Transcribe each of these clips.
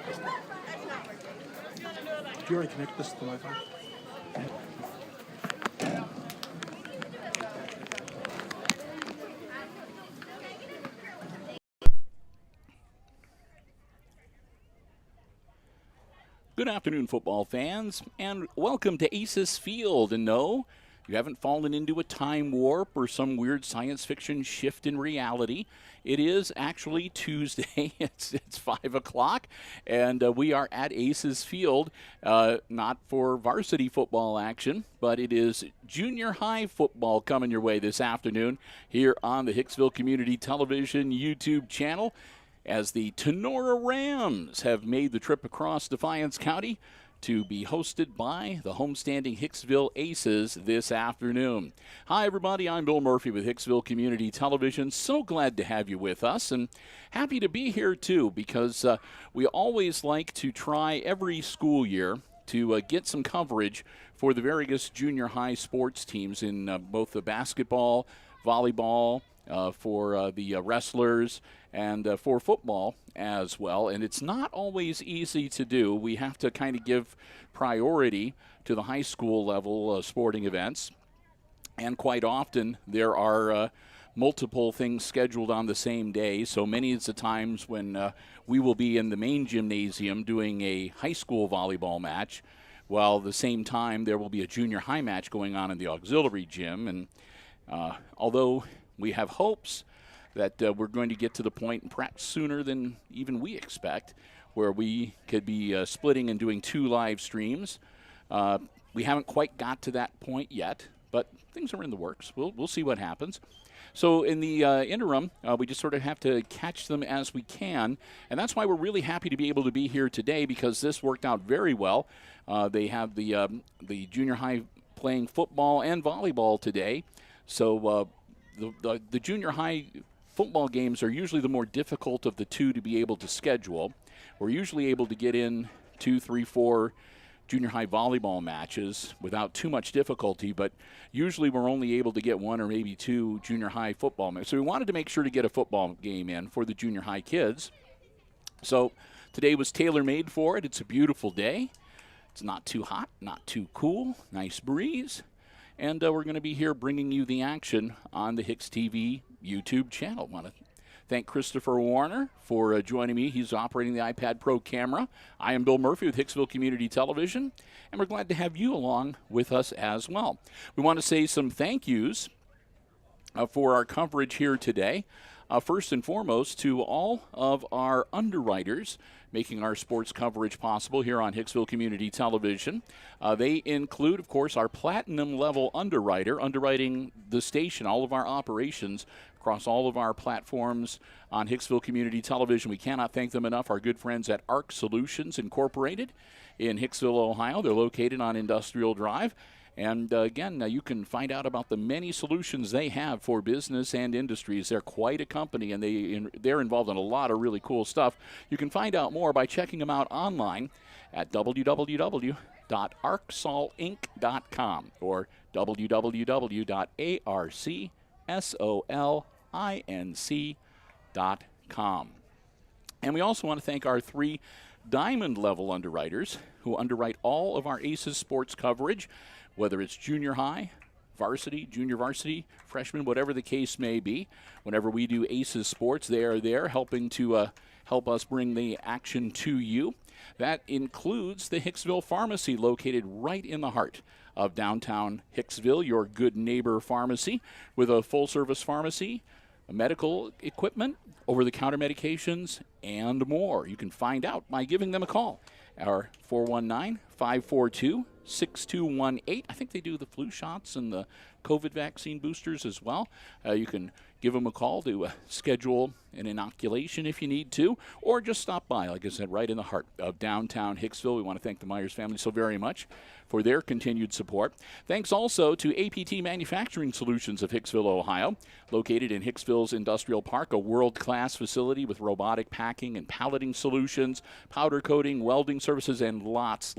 Did you already connect this to the Wi-Fi? Good afternoon, football fans, and welcome to Aces Field. And no, you haven't fallen into a time warp or some weird science fiction shift in reality. It is actually Tuesday. It's 5 o'clock, and we are at Aces Field, not for varsity football action, but it is junior high football coming your way this afternoon here on the Hicksville Community Television YouTube channel, as the Tinora Rams have made the trip across Defiance County to be hosted by the homestanding Hicksville Aces this afternoon. Hi, everybody. I'm Bill Murphy with Hicksville Community Television. So glad to have you with us, and happy to be here, too, because we always like to try every school year to get some coverage for the various junior high sports teams in both the basketball, volleyball, for the wrestlers, and for football as well. And it's not always easy to do. We have to kind of give priority to the high school level sporting events. And quite often there are multiple things scheduled on the same day. So many of the times when we will be in the main gymnasium doing a high school volleyball match, while at the same time there will be a junior high match going on in the auxiliary gym. And although we have hopes that we're going to get to the point, perhaps sooner than even we expect, where we could be splitting and doing 2 live streams. We haven't quite got to that point yet, but things are in the works. We'll see what happens. So in the interim, we just sort of have to catch them as we can, and that's why we're really happy to be able to be here today, because this worked out very well. They have the junior high playing football and volleyball today, so the junior high football games are usually the more difficult of the two to be able to schedule. We're usually able to get in 2, 3, 4 junior high volleyball matches without too much difficulty, but usually we're only able to get 1 or maybe 2 junior high football matches. So we wanted to make sure to get a football game in for the junior high kids. So today was tailor-made for it. It's a beautiful day. It's not too hot, not too cool, nice breeze. And we're going to be here bringing you the action on the HIX-TV YouTube channel. I want to thank Christopher Warner for joining me. He's operating the iPad Pro camera. I am Bill Murphy with Hicksville Community Television, and we're glad to have you along with us as well. We want to say some thank yous for our coverage here today. First and foremost, to all of our underwriters making our sports coverage possible here on Hicksville Community Television. They include, of course, our platinum-level underwriter, underwriting the station, all of our operations across all of our platforms on Hicksville Community Television. We cannot thank them enough. Our good friends at ARC Solutions Incorporated in Hicksville, Ohio. They're located on Industrial Drive. And again, you can find out about the many solutions they have for business and industries. They're quite a company, and they're involved in a lot of really cool stuff. You can find out more by checking them out online at www.arcsolinc.com or www.arcsolinc.com. And we also want to thank our 3 diamond-level underwriters who underwrite all of our ACES sports coverage, whether it's junior high, varsity, junior varsity, freshman, whatever the case may be. Whenever we do ACES sports, they are there helping to help us bring the action to you. That includes the Hicksville Pharmacy, located right in the heart of downtown Hicksville, your good neighbor pharmacy, with a full-service pharmacy, medical equipment, over-the-counter medications, and more. You can find out by giving them a call. Our 419-542-6218. I think they do the flu shots and the COVID vaccine boosters as well. You can give them a call to schedule an inoculation if you need to, or just stop by, like I said, right in the heart of downtown Hicksville. We want to thank the Myers family so very much for their continued support. Thanks also to APT Manufacturing Solutions of Hicksville, Ohio, located in Hicksville's Industrial Park, a world-class facility with robotic packing and palleting solutions, powder coating, welding services, and lots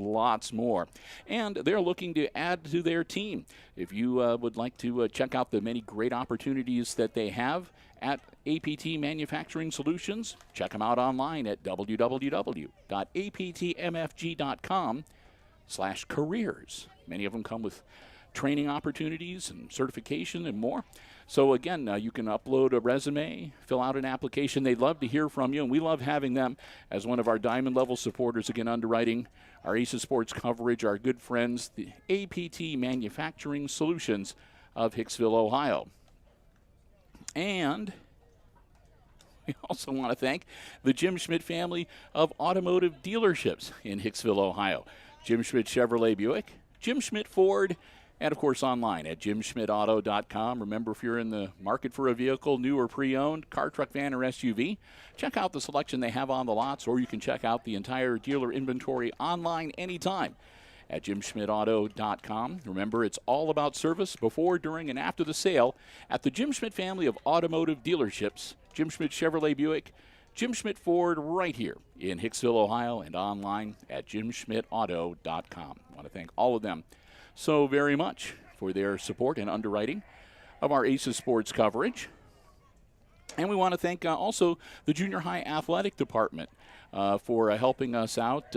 more. And they're looking to add to their team. If you would like to check out the many great opportunities that they they have at APT Manufacturing Solutions. Check them out online at www.aptmfg.com/careers. Many of them come with training opportunities and certification and more. So again, you can upload a resume, fill out an application. They'd love to hear from you, and we love having them as one of our diamond level supporters. Again, underwriting our Aces Sports coverage, our good friends, the APT Manufacturing Solutions of Hicksville, Ohio. And we also want to thank the Jim Schmidt family of automotive dealerships in Hicksville, Ohio. Jim Schmidt Chevrolet Buick, Jim Schmidt Ford, and, of course, online at jimschmidtauto.com. Remember, if you're in the market for a vehicle, new or pre-owned, car, truck, van, or SUV, check out the selection they have on the lots, or you can check out the entire dealer inventory online anytime at jimschmidtauto.com. Remember, it's all about service before, during, and after the sale at the Jim Schmidt family of automotive dealerships. Jim Schmidt Chevrolet Buick, Jim Schmidt Ford, right here in Hicksville, Ohio, and online at jimschmidtauto.com. I want to thank all of them so very much for their support and underwriting of our Aces Sports coverage. And we want to thank also the junior high athletic department for helping us out,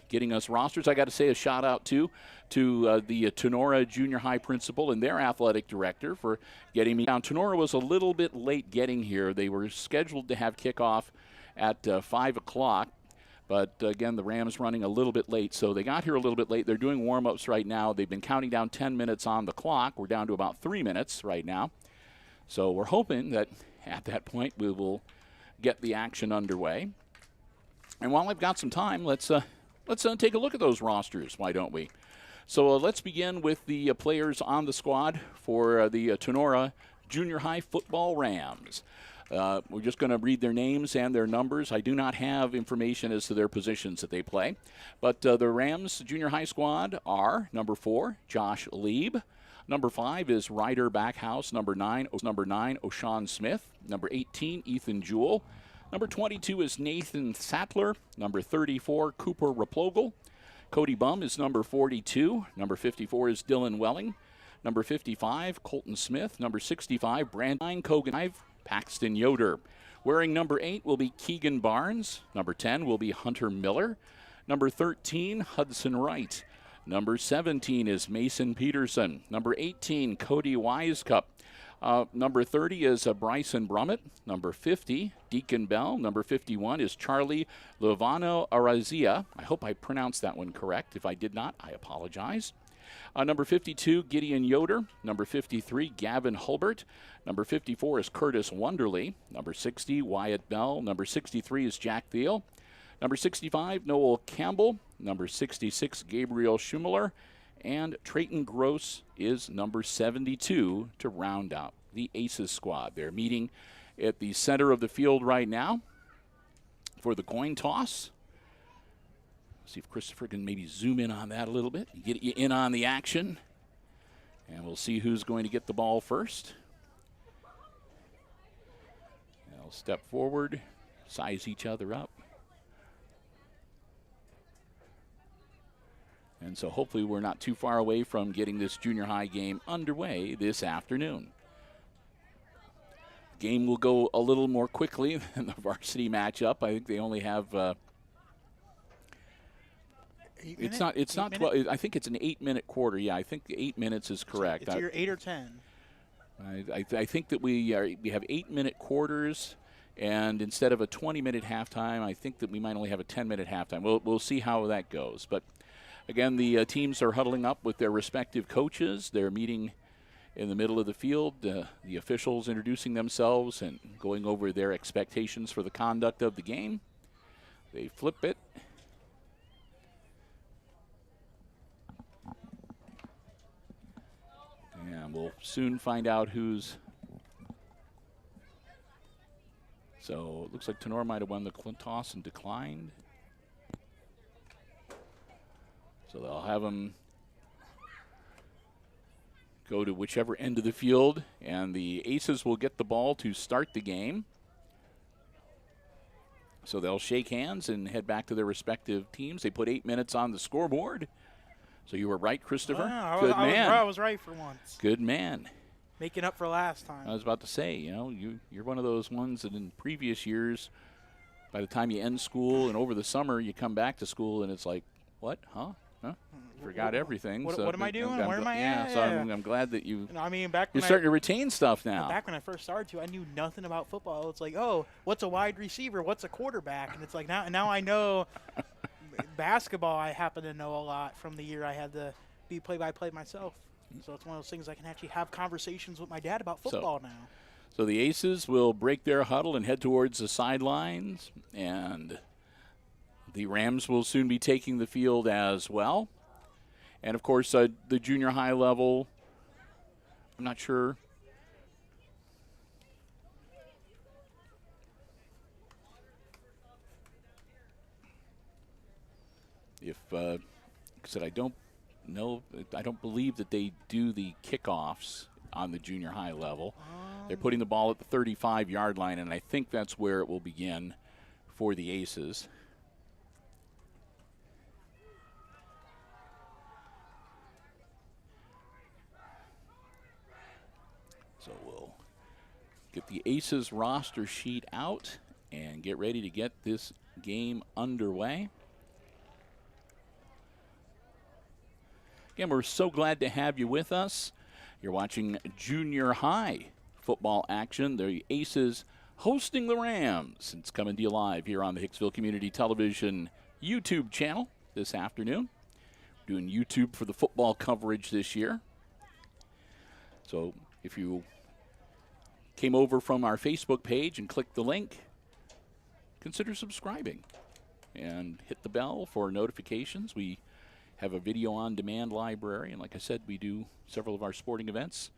getting us rosters. I got to say a shout out to the Tinora junior high principal and their athletic director for getting me down. Tinora was a little bit late getting here. They were scheduled to have kickoff at 5 o'clock. But, again, the Rams running a little bit late, so they got here a little bit late. They're doing warm-ups right now. They've been counting down 10 minutes on the clock. We're down to about 3 minutes right now. So we're hoping that at that point we will get the action underway. And while I've got some time, let's take a look at those rosters, why don't we? So let's begin with the players on the squad for the Tinora Junior High Football Rams. We're just going to read their names and their numbers. I do not have information as to their positions that they play. But the Rams junior high squad are number 4, Josh Lieb. Number 5 is Ryder Backhouse. Number 9, O'Shawn Smith. Number 18, Ethan Jewell. Number 22 is Nathan Sattler. Number 34, Cooper Replogle. Cody Bum is number 42. Number 54 is Dylan Welling. Number 55, Colton Smith. Number 65, Brandon Kogan. Paxton Yoder. Wearing number 8 will be Keegan Barnes. Number 10 will be Hunter Miller. Number 13, Hudson Wright. Number 17 is Mason Peterson. Number 18, Cody Wisecup. Number 30 is Bryson Brummett. Number 50, Deacon Bell. Number 51 is Charlie Lovano Arazia. I hope I pronounced that one correct. If I did not, I apologize. Number 52, Gideon Yoder. Number 53, Gavin Hulbert. Number 54 is Curtis Wonderly. Number 60, Wyatt Bell. Number 63 is Jack Thiel. Number 65, Noel Campbell. Number 66, Gabriel Schumler. And Trayton Gross is number 72 to round out the Aces squad. They're meeting at the center of the field right now for the coin toss. See if Christopher can maybe zoom in on that a little bit, get you in on the action. And we'll see who's going to get the ball first. They'll step forward, size each other up. And so hopefully we're not too far away from getting this junior high game underway this afternoon. The game will go a little more quickly than the varsity matchup. I think they only have... It's not 12. I think it's an 8-minute quarter. Yeah, I think 8 minutes is correct. It's either 8 or 10. I think that we have 8-minute quarters, and instead of a 20-minute halftime, I think that we might only have a 10-minute halftime. We'll see how that goes. But again, the teams are huddling up with their respective coaches. They're meeting in the middle of the field. The officials introducing themselves and going over their expectations for the conduct of the game. They flip it. And we'll soon find out who's. So it looks like Tinora might have won the toss and declined. So they'll have them go to whichever end of the field, and the Aces will get the ball to start the game. So they'll shake hands and head back to their respective teams. They put 8 minutes on the scoreboard. So you were right, Christopher. Wow, Good man. I was right for once. Good man. Making up for last time. I was about to say, you're one of those ones that in previous years, by the time you end school and over the summer, you come back to school and it's like, what? Huh? Forgot everything. What, So what am I doing? Where am I at? Yeah, so I'm glad that you're starting to retain stuff now. Back when I first started I knew nothing about football. It's like, oh, what's a wide receiver? What's a quarterback? And it's like now I know basketball. I happen to know a lot from the year I had to be play-by-play myself. So it's one of those things I can actually have conversations with my dad about football now. So the Aces will break their huddle and head towards the sidelines, and the Rams will soon be taking the field as well. And, of course, the junior high level, I'm not sure. If, like I said, I don't believe that they do the kickoffs on the junior high level. They're putting the ball at the 35-yard line, and I think that's where it will begin for the Aces. So we'll get the Aces roster sheet out and get ready to get this game underway. Again, we're so glad to have you with us. You're watching junior high football action. The Aces hosting the Rams. It's coming to you live here on the Hicksville Community Television YouTube channel this afternoon. We're doing YouTube for the football coverage this year. So if you came over from our Facebook page and clicked the link, consider subscribing and hit the bell for notifications. We have a video on demand library, and like I said, we do several of our sporting events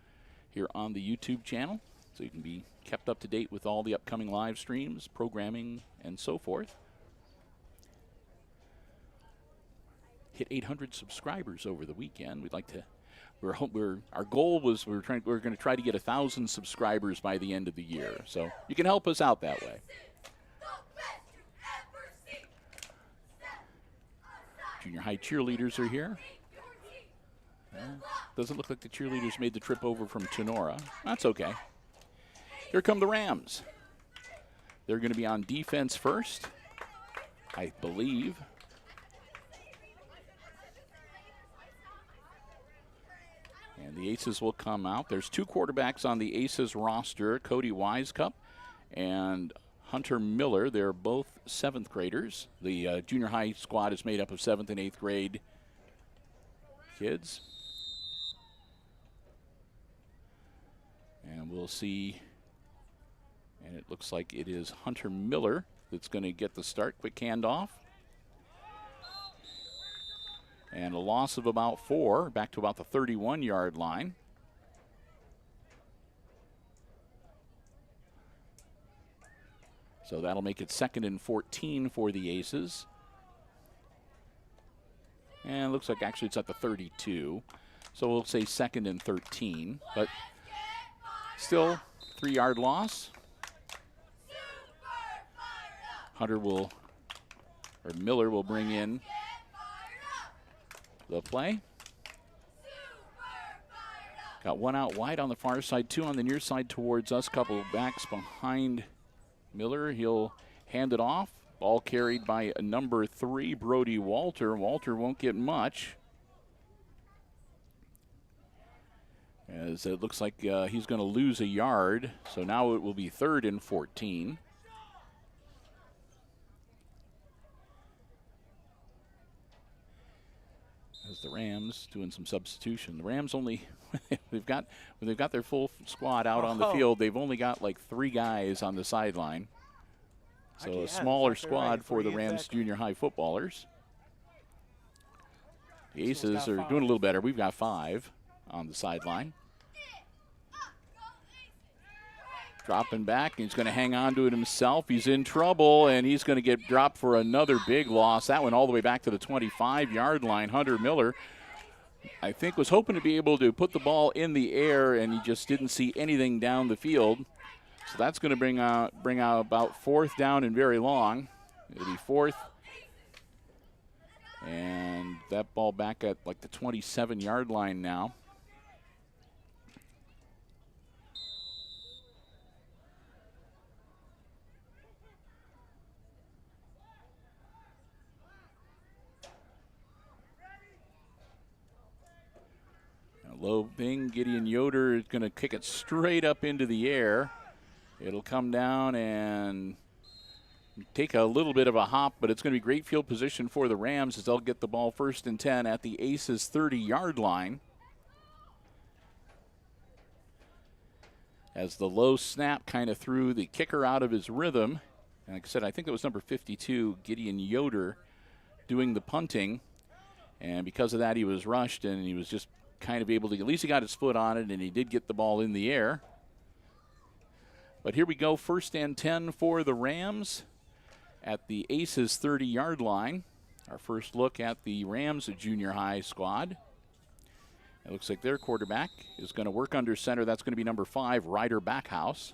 here on the YouTube channel, so you can be kept up to date with all the upcoming live streams, programming, and so forth. Hit 800 subscribers over the weekend. We'd like to. Our goal was we're going to try to get 1,000 subscribers by the end of the year. So you can help us out that way. Junior high cheerleaders are here. Doesn't look like the cheerleaders made the trip over from Tinora. That's okay. Here come the Rams. They're going to be on defense first, I believe. And the Aces will come out. There's two quarterbacks on the Aces roster, Cody Wisecup and Hunter Miller. They're both 7th graders. The junior high squad is made up of 7th and 8th grade kids. And we'll see. And it looks like it is Hunter Miller that's going to get the start. Quick handoff. And a loss of about 4, back to about the 31-yard line. So that'll make it 2nd and 14 for the Aces. And it looks like actually it's at the 32. So we'll say 2nd and 13. But still, 3-yard loss. Miller will bring in the play. Got one out wide on the far side, 2 on the near side towards us. Couple of backs behind Miller. He'll hand it off. Ball carried by number 3, Brody Walter. Walter won't get much, as it looks like he's going to lose a yard. So now it will be 3rd and 14. As the Rams doing some substitution. The Rams only when they've got their full squad out on the field, they've only got like 3 guys on the sideline. So a smaller squad for the Rams junior high footballers. The Aces are doing a little better. We've got 5 on the sideline. Dropping back, he's going to hang on to it himself. He's in trouble, and he's going to get dropped for another big loss. That went all the way back to the 25-yard line. Hunter Miller, I think, was hoping to be able to put the ball in the air, and he just didn't see anything down the field. So that's going to bring out about 4th down and very long. It'll be 4th. And that ball back at like the 27-yard line now. Low thing. Gideon Yoder is going to kick it straight up into the air. It'll come down and take a little bit of a hop, but it's going to be great field position for the Rams as they'll get the ball 1st and 10 at the Aces 30-yard line. As the low snap kind of threw the kicker out of his rhythm. And like I said, I think it was number 52, Gideon Yoder, doing the punting. And because of that, he was rushed, and he was just kind of able to, at least he got his foot on it, and he did get the ball in the air. But here we go, 1st and 10 for the Rams at the Aces 30-yard line. Our first look at the Rams junior high squad. It looks like their quarterback is going to work under center. That's going to be number 5, Ryder Backhouse.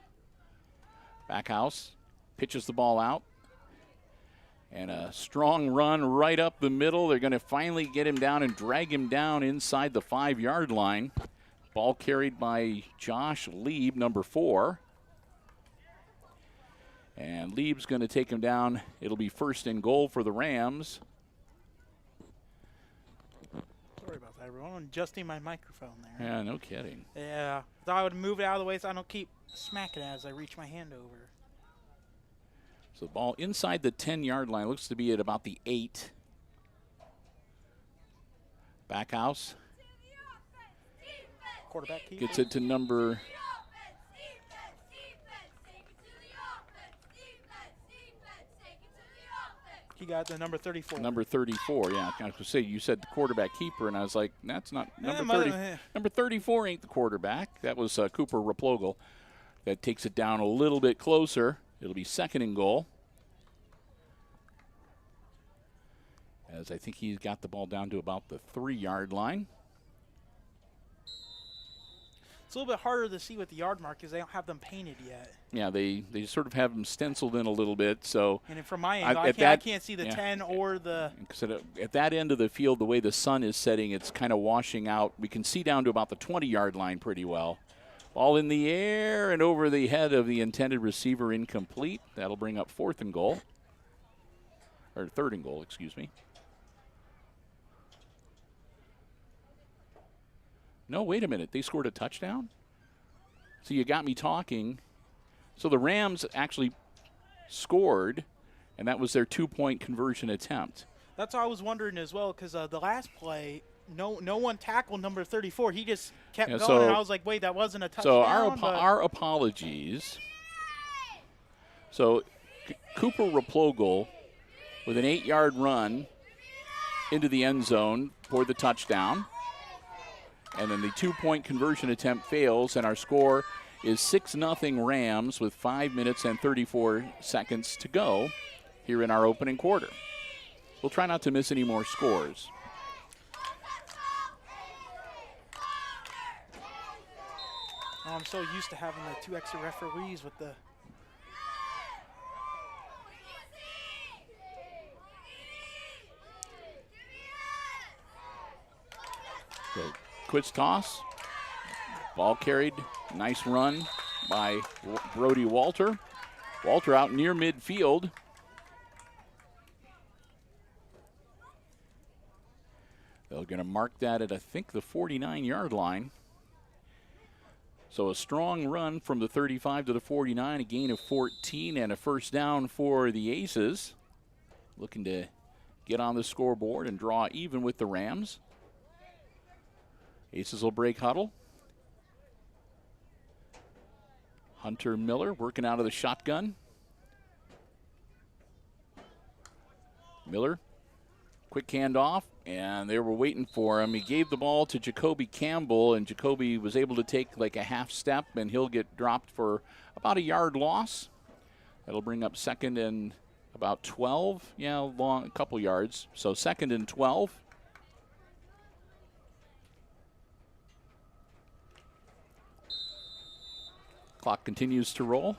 Backhouse pitches the ball out. And a strong run right up the middle. They're going to finally get him down and drag him down inside the 5-yard line. Ball carried by Josh Lieb, number 4. And Lieb's going to take him down. It'll be 1st and goal for the Rams. Sorry about that, everyone. I'm adjusting my microphone there. Yeah, no kidding. Yeah. Thought I would move it out of the way so I don't keep smacking it as I reach my hand over. So the ball inside the 10-yard line. Looks to be at about the 8. Backhouse. Quarterback keeper. Gets it to number... He got the number 34. Number 34, yeah. I was going to say, you said the quarterback keeper, and I was like, that's not number 30. Number 34 ain't the quarterback. That was Cooper Replogle. That takes it down a little bit closer. It'll be 2nd and goal. As I think he's got the ball down to about the 3-yard line. It's a little bit harder to see with the yard mark because they don't have them painted yet. Yeah, they sort of have them stenciled in a little bit. So and from my angle, I can't see the 10 or the... At that end of the field, the way the sun is setting, it's kind of washing out. We can see down to about the 20-yard line pretty well. Ball in the air and over the head of the intended receiver, incomplete. That'll bring up 4th and goal. Or 3rd and goal, excuse me. No, wait a minute. They scored a touchdown? So you got me talking. So the Rams actually scored, and that was their 2-point conversion attempt. That's what I was wondering as well, because the last play, no one tackled number 34. He just kept going, and I was like, wait, that wasn't a touchdown. So our apologies. So Cooper Replogle with an 8-yard run into the end zone for the touchdown. And then the 2-point conversion attempt fails, and our score is 6-0 Rams with 5 minutes and 34 seconds to go here in our opening quarter. We'll try not to miss any more scores. Oh, I'm so used to having the 2 extra referees with the... So, quick toss. Ball carried. Nice run by Brody Walter. Walter out near midfield. They're going to mark that at, I think, the 49-yard line. So a strong run from the 35 to the 49, a gain of 14, and a 1st down for the Aces. Looking to get on the scoreboard and draw even with the Rams. Aces will break huddle. Hunter Miller working out of the shotgun. Miller, quick handoff, and they were waiting for him. He gave the ball to Jacoby Campbell, and Jacoby was able to take like a half step, and he'll get dropped for about a yard loss. That'll bring up 2nd and about 12. Yeah, a couple yards. So 2nd and 12. Clock continues to roll.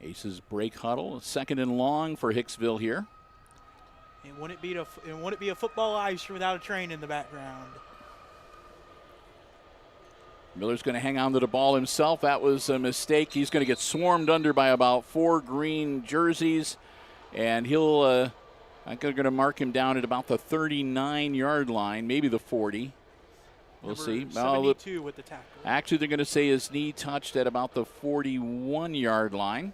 Aces break huddle. 2nd and long for Hicksville here. And wouldn't it be a football live stream without a train in the background? Miller's going to hang on to the ball himself. That was a mistake. He's going to get swarmed under by about 4 green jerseys, and he'll I think they're going to mark him down at about the 39-yard line, maybe the 40. We'll see. 72 with the tackle. Actually, they're going to say his knee touched at about the 41-yard line.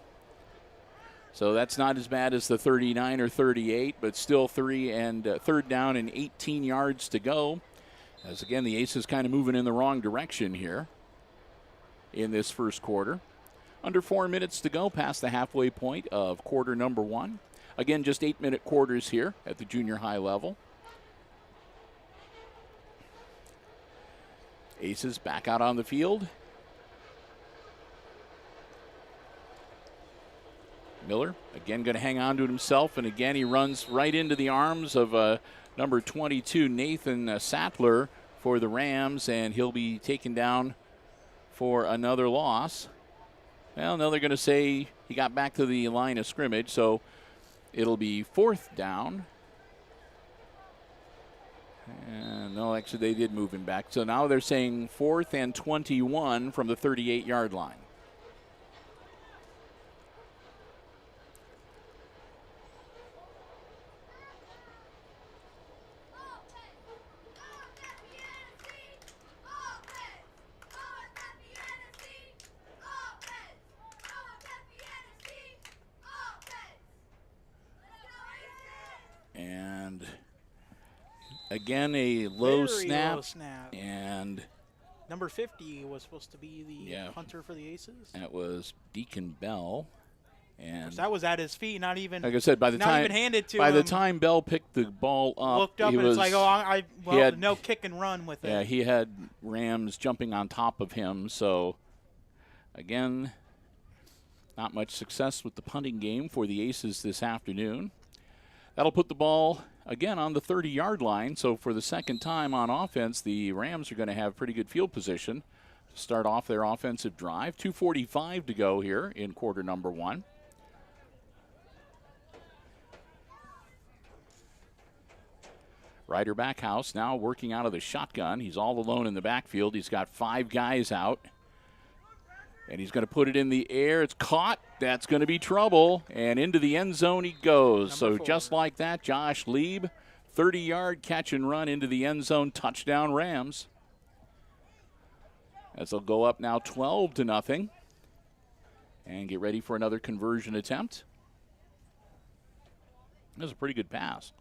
So that's not as bad as the 39 or 38, but still third down and 18 yards to go. As again, the Aces kind of moving in the wrong direction here in this first quarter. Under 4 minutes to go past the halfway point of quarter number 1. Again, just 8-minute quarters here at the junior high level. Aces back out on the field. Miller again going to hang on to it himself, and again he runs right into the arms of number 22, Nathan Sattler, for the Rams, and he'll be taken down for another loss. Well, no, they're going to say he got back to the line of scrimmage, so it'll be 4th down. And no, actually they did move him back. So now they're saying 4th and 21 from the 38-yard line. And again, a low snap. And number 50 was supposed to be the punter for the Aces. That was Deacon Bell. And that was at his feet, not even, like I said, by the time, even handed to by him. the time Bell picked the ball up, looked up and it's like, no kick and run with it. Yeah, he had Rams jumping on top of him. So, again, not much success with the punting game for the Aces this afternoon. That'll put the ball, again, on the 30-yard line. So for the second time on offense, the Rams are going to have pretty good field position to start off their offensive drive. 2:45 to go here in quarter number 1. Ryder Backhouse now working out of the shotgun. He's all alone in the backfield. He's got 5 guys out. And he's going to put it in the air. It's caught. That's going to be trouble. And into the end zone he goes. So just like that, Josh Lieb, 30-yard catch and run into the end zone. Touchdown Rams. As they'll go up now 12-0. And get ready for another conversion attempt. That was a pretty good pass.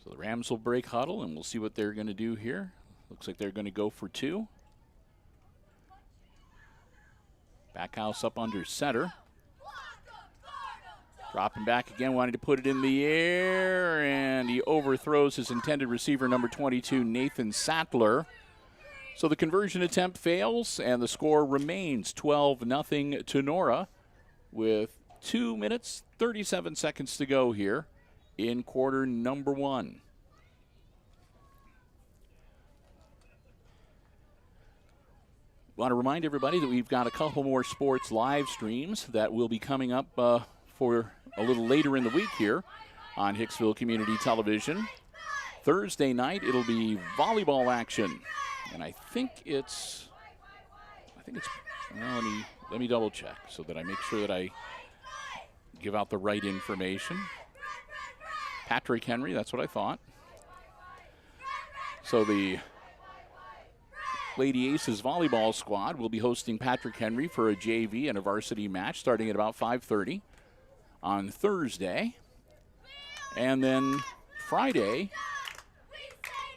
So the Rams will break huddle, and we'll see what they're going to do here. Looks like they're going to go for 2. Backhouse up under center. Dropping back again, wanting to put it in the air, and he overthrows his intended receiver, number 22, Nathan Sattler. So the conversion attempt fails, and the score remains 12-0 Tinora with 2 minutes, 37 seconds to go here in quarter number 1. Want to remind everybody that we've got a couple more sports live streams that will be coming up for a little later in the week here on Hicksville Community Television. Thursday night, it'll be volleyball action. And I think it's, well, let me double check so that I make sure that I give out the right information. Patrick Henry, that's what I thought. So the Lady Aces volleyball squad will be hosting Patrick Henry for a JV and a varsity match starting at about 5:30 on Thursday. And then Friday,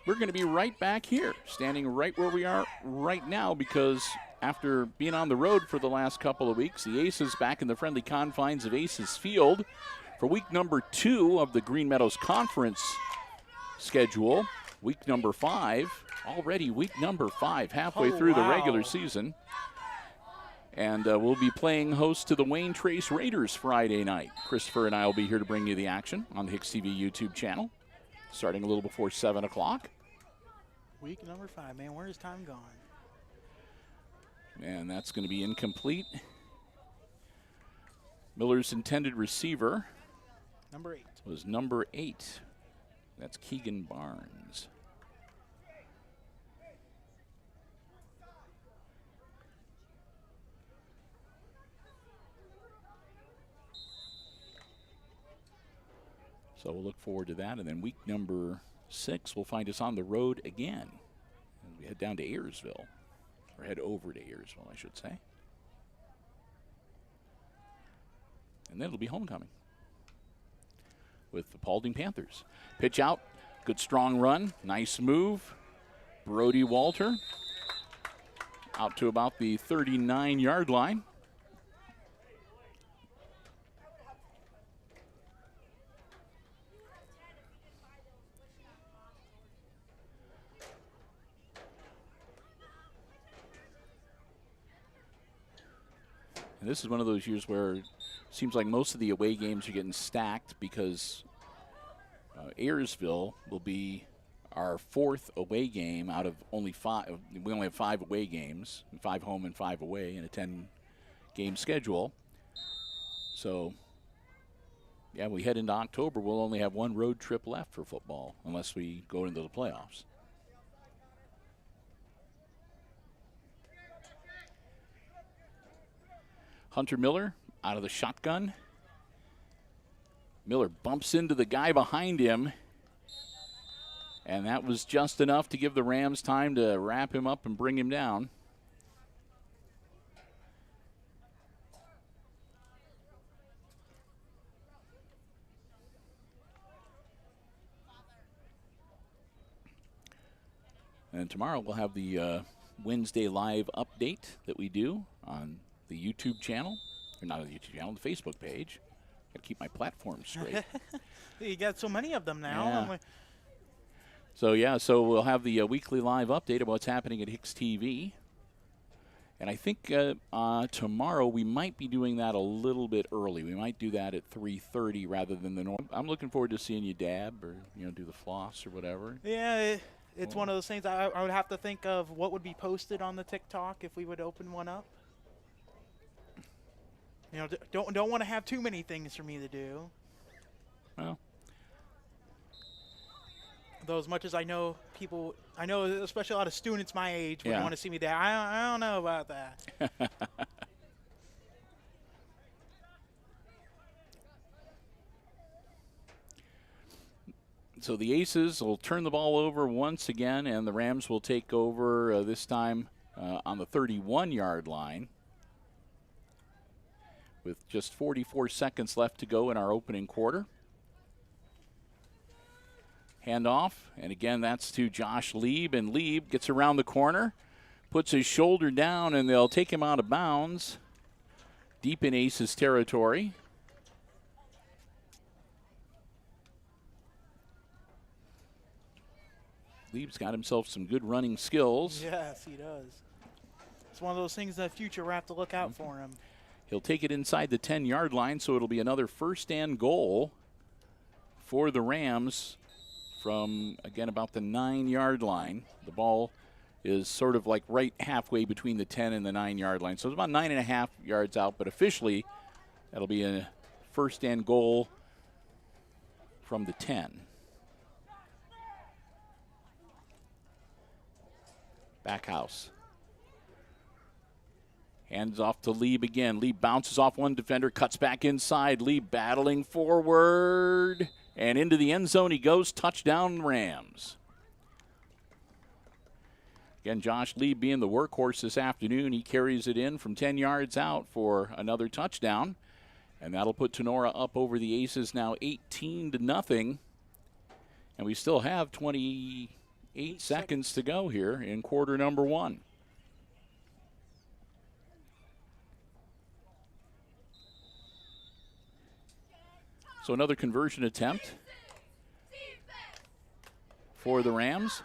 we're going to be right back here, standing right where we are right now, because after being on the road for the last couple of weeks, the Aces back in the friendly confines of Aces Field for week number 2 of the Green Meadows Conference schedule. Week number 5, already week number 5, halfway through the regular season. And we'll be playing host to the Wayne Trace Raiders Friday night. Christopher and I will be here to bring you the action on the HIX-TV YouTube channel, starting a little before 7 o'clock. Week number 5, man, where is time gone? And that's going to be incomplete. Miller's intended receiver Number 8. Was number 8. That's Keegan Barnes. So we'll look forward to that. And then week number 6 will find us on the road again. And we head down to Ayersville, or head over to Ayersville, I should say. And then it'll be homecoming with the Paulding Panthers. Pitch out, good strong run, nice move. Brody Walter out to about the 39-yard line. And this is one of those years where it seems like most of the away games are getting stacked because Ayersville will be our 4th away game out of only 5. We only have 5 away games, 5 home and 5 away in a 10-game schedule. So, yeah, we head into October, we'll only have 1 road trip left for football unless we go into the playoffs. Hunter Miller out of the shotgun. Miller bumps into the guy behind him. And that was just enough to give the Rams time to wrap him up and bring him down. And tomorrow we'll have the Wednesday live update that we do on the YouTube channel, or not on the YouTube channel, the Facebook page. Got to keep my platform straight. You got so many of them now. Yeah. So we'll have the weekly live update of what's happening at HIX-TV. And I think tomorrow we might be doing that a little bit early. We might do that at 3:30 rather than the norm. I'm looking forward to seeing you dab or do the floss or whatever. Yeah, it's one of those things I would have to think of what would be posted on the TikTok if we would open one up. Don't want to have too many things for me to do. Well, though as much as I know especially a lot of students my age would want to see me there. I don't know about that. So the Aces will turn the ball over once again, and the Rams will take over this time on the 31-yard line. With just 44 seconds left to go in our opening quarter. Handoff, and again, that's to Josh Lieb, and Lieb gets around the corner, puts his shoulder down, and they'll take him out of bounds deep in Aces territory. Lieb's got himself some good running skills. Yes, he does. It's one of those things in the future we have to look out for him. He'll take it inside the 10-yard line, so it'll be another first and goal for the Rams from, again, about the 9-yard line. The ball is sort of like right halfway between the 10 and the 9-yard line. So it's about 9.5 yards out, but officially that'll be a first and goal from the 10. Backhouse. Hands off to Lieb again. Lieb bounces off one defender, cuts back inside. Lieb battling forward. And into the end zone he goes. Touchdown, Rams. Again, Josh Lieb being the workhorse this afternoon. He carries it in from 10 yards out for another touchdown. And that'll put Tinora up over the Aces now 18-0. And we still have 28 seconds to go here in quarter number 1. So another conversion attempt for the Rams.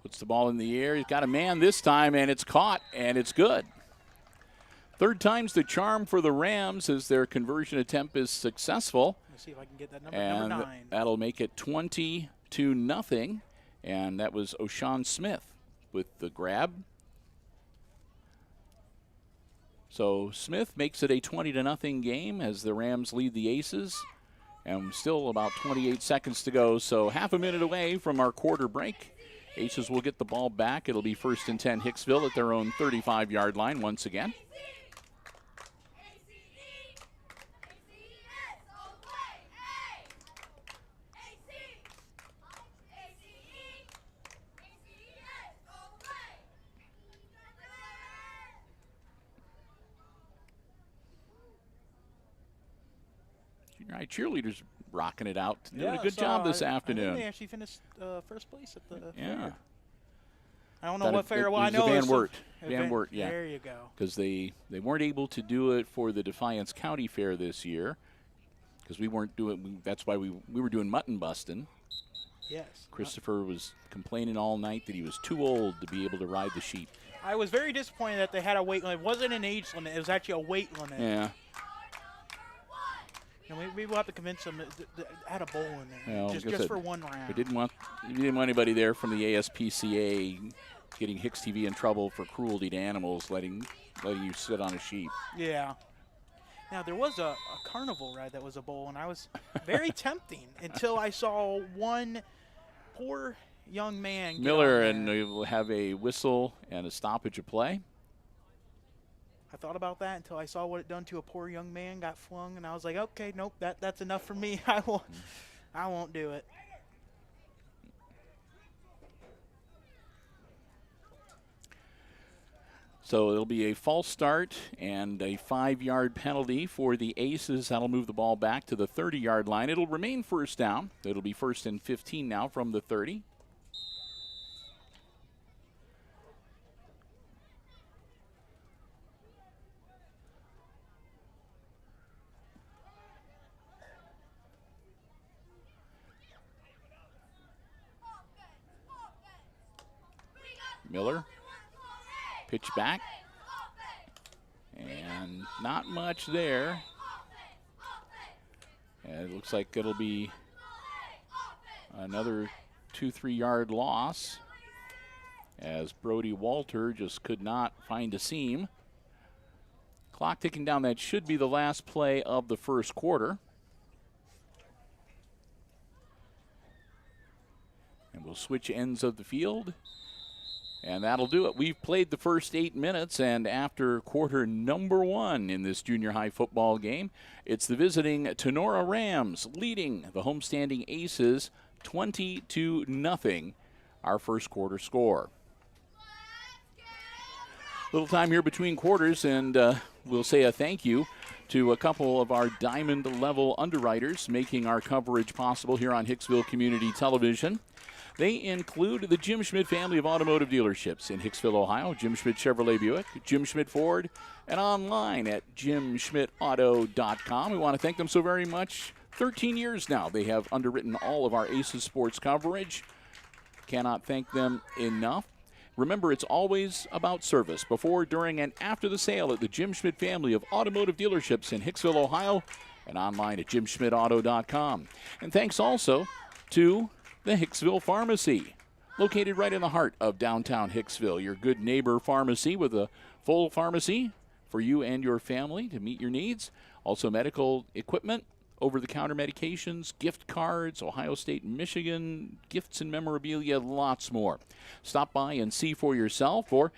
Puts the ball in the air. He's got a man this time, and it's caught, and it's good. Third time's the charm for the Rams as their conversion attempt is successful. Let's see if I can get that number 9. That'll make it 20-0. And that was O'Shawn Smith with the grab. So Smith makes it a 20-0 game as the Rams lead the Aces. And still about 28 seconds to go, so half a minute away from our quarter break. Aces will get the ball back. It'll be 1st and 10 Hicksville at their own 35-yard line once again. Junior high cheerleaders rocking it out, doing a good job this afternoon. I think they actually finished first place at the fair. I don't know That what fair. Well, I was know the it's Van Wert, yeah. There you go. Because they weren't able to do it for the Defiance County Fair this year, because we weren't doing. That's why we were doing mutton busting. Yes. Christopher was complaining all night that he was too old to be able to ride the sheep. I was very disappointed that they had a weight limit. It wasn't an age limit. It was actually a weight limit. Yeah. Maybe we'll have to convince them to add a bowl in there, Well, just for one round. We didn't want anybody there from the ASPCA getting HIX-TV in trouble for cruelty to animals, letting you sit on a sheep. Yeah. Now, there was a carnival ride that was a bowl, and I was very tempting until I saw one poor young man get Miller, on and there. we will have a whistle and a stoppage of play. I thought about that until I saw what it done to a poor young man, got flung, and I was like, okay, nope, that's enough for me. I won't do it. So it'll be a false start and a 5-yard penalty for the Aces. That'll move the ball back to the 30-yard line. It'll remain first down. It'll be 1st and 15 now from the 30. Miller, pitch back, and not much there. And it looks like it'll be another 2-3 yard loss as Brody Walter just could not find a seam. Clock ticking down. That should be the last play of the first quarter. And we'll switch ends of the field. And that'll do it. We've played the first 8 minutes, and after quarter number 1 in this junior high football game, it's the visiting Tinora Rams leading the homestanding Aces 20-0, our first quarter score. Little time here between quarters, and we'll say a thank you to a couple of our diamond level underwriters making our coverage possible here on Hicksville Community Television. They include the Jim Schmidt family of automotive dealerships in Hicksville, Ohio, Jim Schmidt Chevrolet Buick, Jim Schmidt Ford, and online at jimschmidtauto.com. We want to thank them so very much. 13 years now they have underwritten all of our Aces sports coverage. Cannot thank them enough. Remember, it's always about service before, during, and after the sale at the Jim Schmidt family of automotive dealerships in Hicksville, Ohio, and online at jimschmidtauto.com. And thanks also to the Hicksville Pharmacy, located right in the heart of downtown Hicksville. Your good neighbor pharmacy with a full pharmacy for you and your family to meet your needs. Also medical equipment, over-the-counter medications, gift cards, Ohio State, Michigan, gifts and memorabilia, lots more. Stop by and see for yourself, or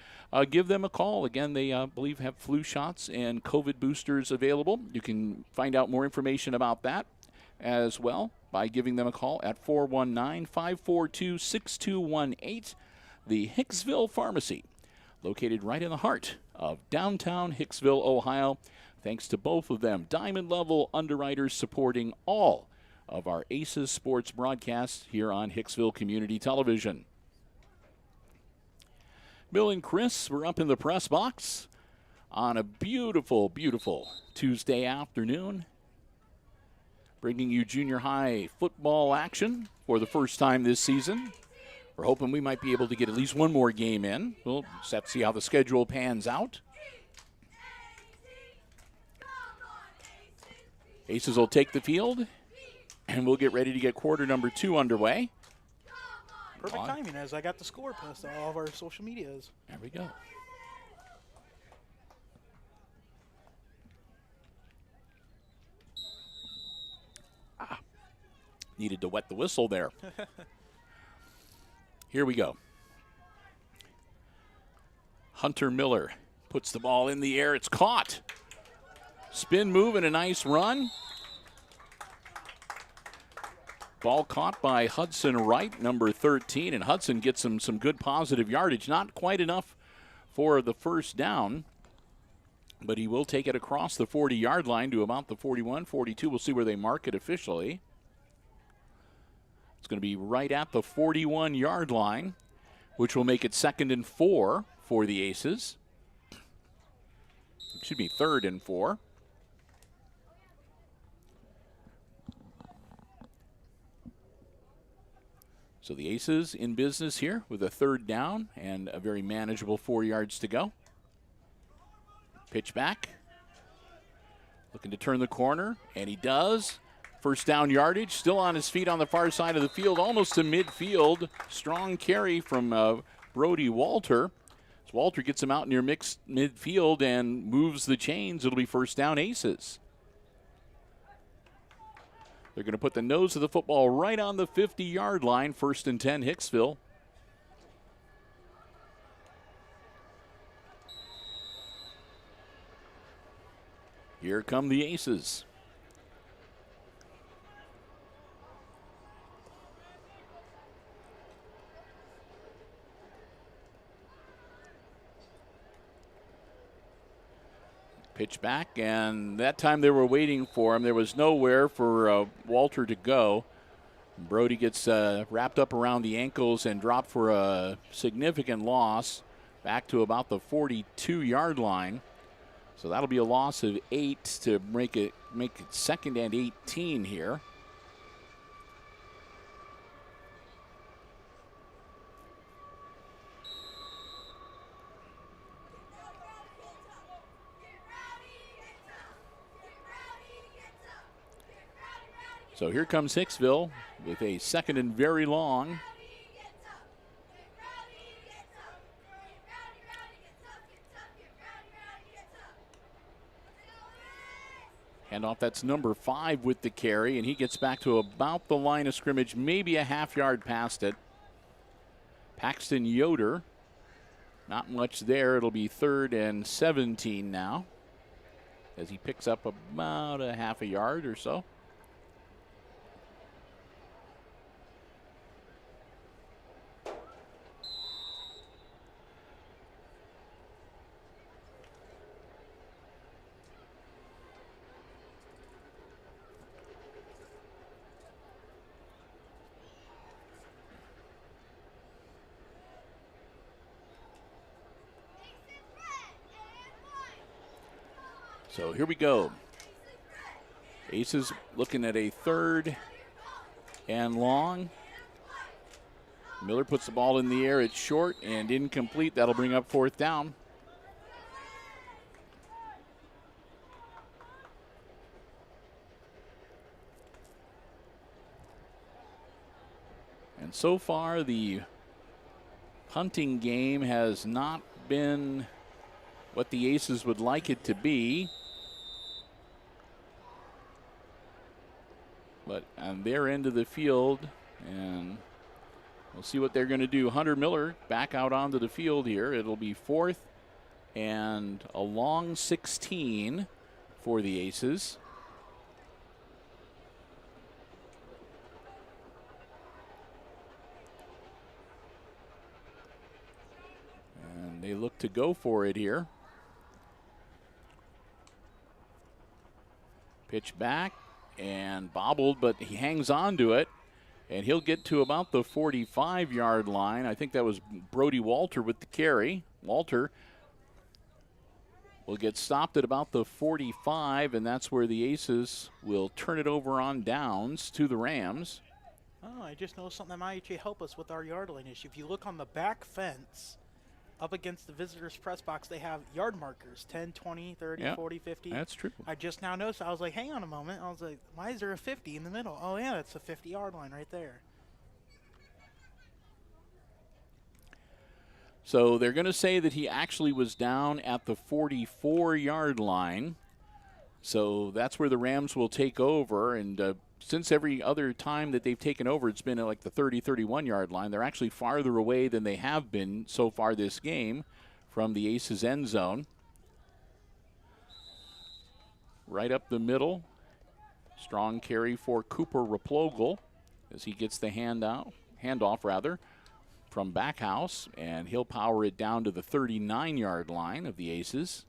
give them a call. Again, they believe have flu shots and COVID boosters available. You can find out more information about that as well by giving them a call at 419-542-6218. The Hicksville Pharmacy, located right in the heart of downtown Hicksville, Ohio. Thanks to both of them, diamond-level underwriters supporting all of our Aces sports broadcasts here on Hicksville Community Television. Bill and Chris were up in the press box on a beautiful, beautiful Tuesday afternoon, bringing you junior high football action for the first time this season. We're hoping we might be able to get at least one more game in. We'll just have to see how the schedule pans out. Aces will take the field, and we'll get ready to get quarter number 2 underway. Perfect timing as I got the score posted on all of our social medias. There we go. Needed to wet the whistle there. Here we go. Hunter Miller puts the ball in the air. It's caught. Spin move and a nice run. Ball caught by Hudson Wright, number 13, and Hudson gets him some good positive yardage. Not quite enough for the first down, but he will take it across the 40-yard line to about the 41, 42. We'll see where they mark it officially. It's going to be right at the 41-yard line, which will make it 2nd and 4 for the Aces. It should be 3rd and 4. So the Aces in business here with a 3rd down and a very manageable 4 yards to go. Pitch back. Looking to turn the corner, and he does. First down yardage, still on his feet on the far side of the field, almost to midfield. Strong carry from Brody Walter. As Walter gets him out near mixed midfield and moves the chains, it'll be first down Aces. They're going to put the nose of the football right on the 50-yard line, 1st and 10 Hicksville. Here come the Aces. Pitch back, and that time they were waiting for him. There was nowhere for Walter to go. Brody gets wrapped up around the ankles and dropped for a significant loss back to about the 42-yard line. So that'll be a loss of 8 to make it 2nd and 18 here. So here comes Hicksville with a 2nd and very long. Handoff, that's number 5 with the carry, and he gets back to about the line of scrimmage, maybe a half yard past it. Paxton Yoder, not much there. It'll be 3rd and 17 now as he picks up about a half a yard or so. So here we go. Aces looking at a 3rd and long. Miller puts the ball in the air. It's short and incomplete. That'll bring up 4th down. And so far, the punting game has not been what the Aces would like it to be. But on their end of the field, and we'll see what they're going to do. Hunter Miller back out onto the field here. It'll be 4th and a long 16 for the Aces. And they look to go for it here. Pitch back. And bobbled, but he hangs on to it, and he'll get to about the 45-yard line. I think that was Brody Walter with the carry. Walter will get stopped at about the 45, and that's where the Aces will turn it over on downs to the Rams. Oh, I just noticed something that might actually help us with our yard line issue. If you look on the back fence, up against the visitors' press box, they have yard markers, 10, 20, 30, Yeah, 40, 50. That's true. I just now noticed. I was like, hang on a moment. I was like, why is there a 50 in the middle? Oh, yeah, that's a 50-yard line right there. So they're going to say that he actually was down at the 44-yard line. So that's where the Rams will take over. And since every other time that they've taken over, it's been at like the 30, 31-yard line. They're actually farther away than they have been so far this game from the Aces end zone. Right up the middle. Strong carry for Cooper Replogle as he gets the handoff from Backhouse, and he'll power it down to the 39-yard line of the Aces.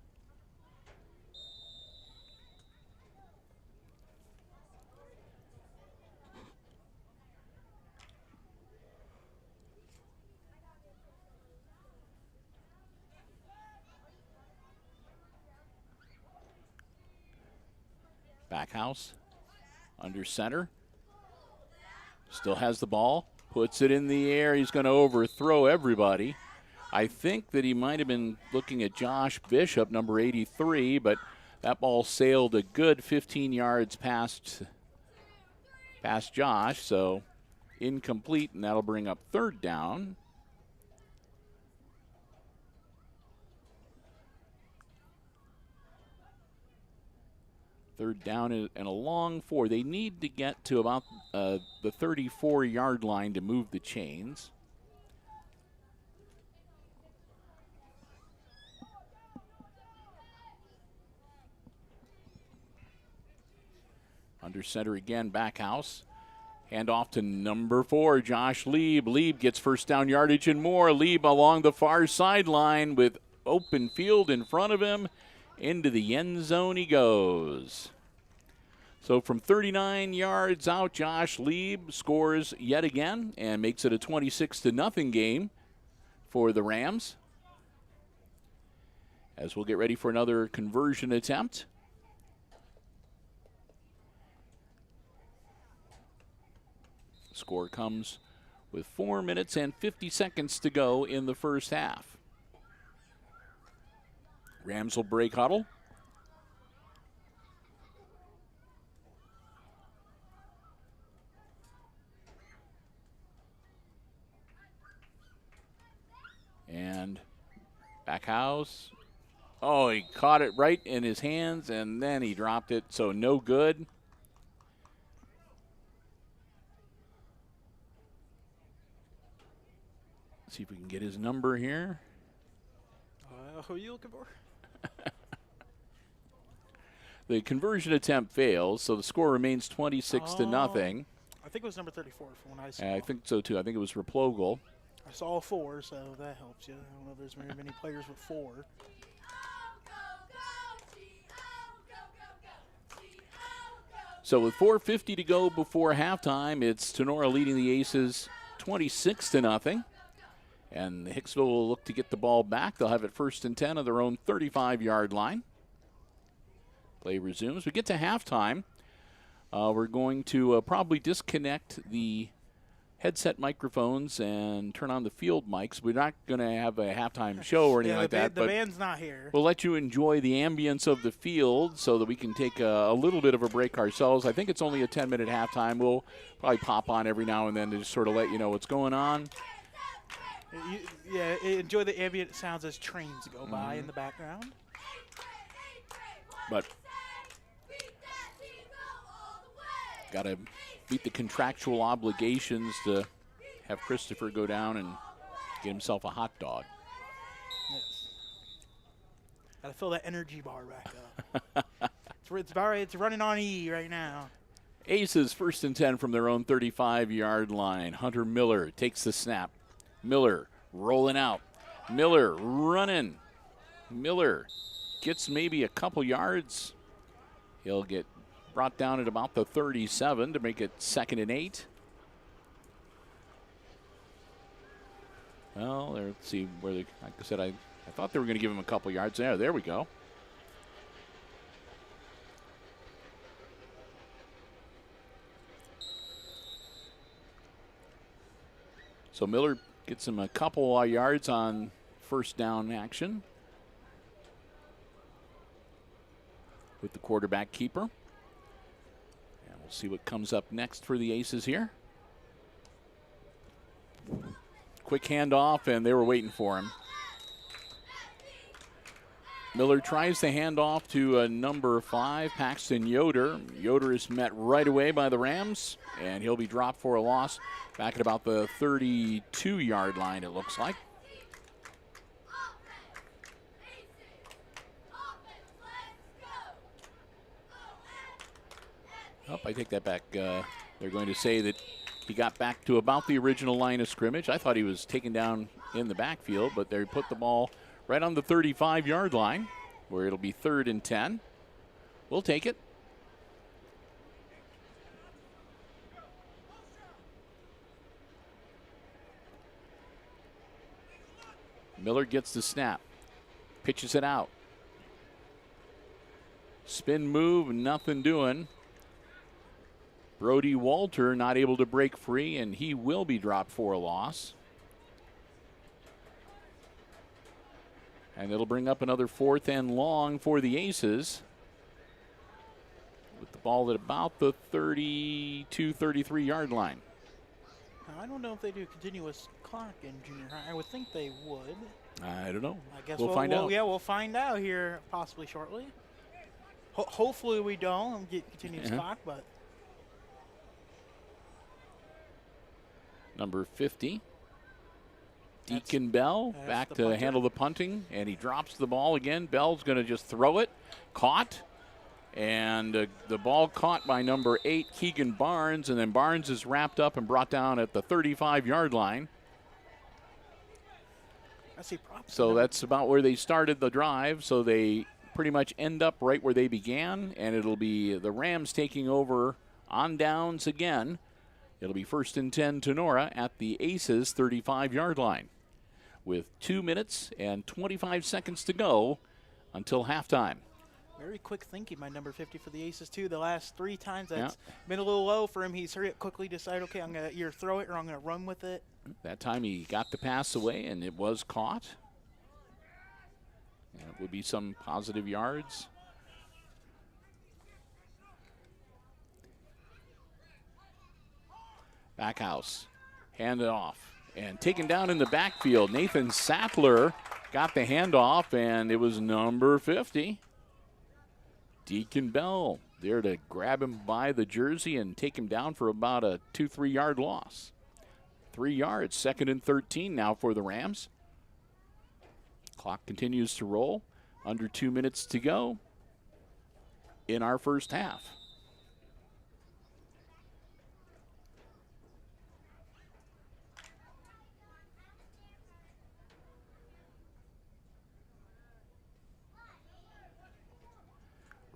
Backhouse under center. Still has the ball. Puts it in the air. He's going to overthrow everybody. I think that he might have been looking at Josh Bishop, number 83, but that ball sailed a good 15 yards past Josh, so incomplete, and that'll bring up third down. Third down and a long 4. They need to get to about the 34-yard line to move the chains. Under center again, Backhouse. Hand off to number 4, Josh Lieb. Lieb gets first down yardage and more. Lieb along the far sideline with open field in front of him. Into the end zone he goes. So from 39 yards out, Josh Lieb scores yet again and makes it a 26-0 game for the Rams. As we'll get ready for another conversion attempt. Score comes with 4 minutes and 50 seconds to go in the first half. Rams will break huddle. And Backhouse. Oh, he caught it right in his hands, and then he dropped it, so no good. Let's see if we can get his number here. Who are you looking for? The conversion attempt fails, so the score remains 26-0. I think it was number 34 from when I saw. I think so too. I think it was Replogle. I saw 4, so that helps you. I don't know if there's very many players with 4. So with 4:50 to go before halftime, it's Tinora leading the Aces 26-0. And Hicksville will look to get the ball back. They'll have it 1st and 10 on their own 35-yard line. Play resumes. We get to halftime. We're going to probably disconnect the headset microphones and turn on the field mics. We're not going to have a halftime show or anything like that. The band's not here. We'll let you enjoy the ambience of the field so that we can take a little bit of a break ourselves. I think it's only a 10-minute halftime. We'll probably pop on every now and then to just sort of let you know what's going on. Enjoy the ambient sounds as trains go by in the background. But got to meet the contractual obligations to have Christopher go down and get himself a hot dog. Yes. Got to fill that energy bar back up. It's running on E right now. Aces 1st and 10 from their own 35-yard line. Hunter Miller takes the snap. Miller rolling out. Miller running. Miller gets maybe a couple yards. He'll get brought down at about the 37 to make it 2nd and 8. Well, let's see where they, like I said, I thought they were going to give him a couple yards there. There we go. So Miller gets him a couple yards on 1st down action with the quarterback keeper. And we'll see what comes up next for the Aces here. Quick handoff, and they were waiting for him. Miller tries the handoff to number 5, Paxton Yoder. Yoder is met right away by the Rams, and he'll be dropped for a loss back at about the 32-yard line, it looks like. Oh, I take that back. They're going to say that he got back to about the original line of scrimmage. I thought he was taken down in the backfield, but they put the ball right on the 35-yard line, where it'll be 3rd and 10. We'll take it. Miller gets the snap, pitches it out. Spin move, nothing doing. Brody Walter not able to break free, and he will be dropped for a loss. And it'll bring up another 4th and long for the Aces, with the ball at about the 32, 33-yard line. Now, I don't know if they do continuous clock in junior high. I would think they would. I don't know. I guess we'll find out. Yeah, we'll find out here possibly shortly. Hopefully we don't get continuous clock, but. Number 50, Deacon Bell, back to handle the punting, and he drops the ball again. Bell's going to just throw it. Caught. And the ball caught by number 8, Keegan Barnes, and then Barnes is wrapped up and brought down at the 35-yard line. So that's about where they started the drive, so they pretty much end up right where they began, and it'll be the Rams taking over on downs again. It'll be 1st and 10 Tinora at the Aces 35-yard line with 2 minutes and 25 seconds to go until halftime. Very quick thinking by number 50 for the Aces, too. The last 3 times that's been a little low for him. He's hurried up quickly, decide, okay, I'm going to either throw it or I'm going to run with it. That time he got the pass away, and it was caught. And it would be some positive yards. Backhouse, hand it off, and taken down in the backfield. Nathan Sattler got the handoff, and it was number 50, Deacon Bell, there to grab him by the jersey and take him down for about a 2-3 yard loss. 3 yards, 2nd and 13 now for the Rams. Clock continues to roll. Under 2 minutes to go in our first half.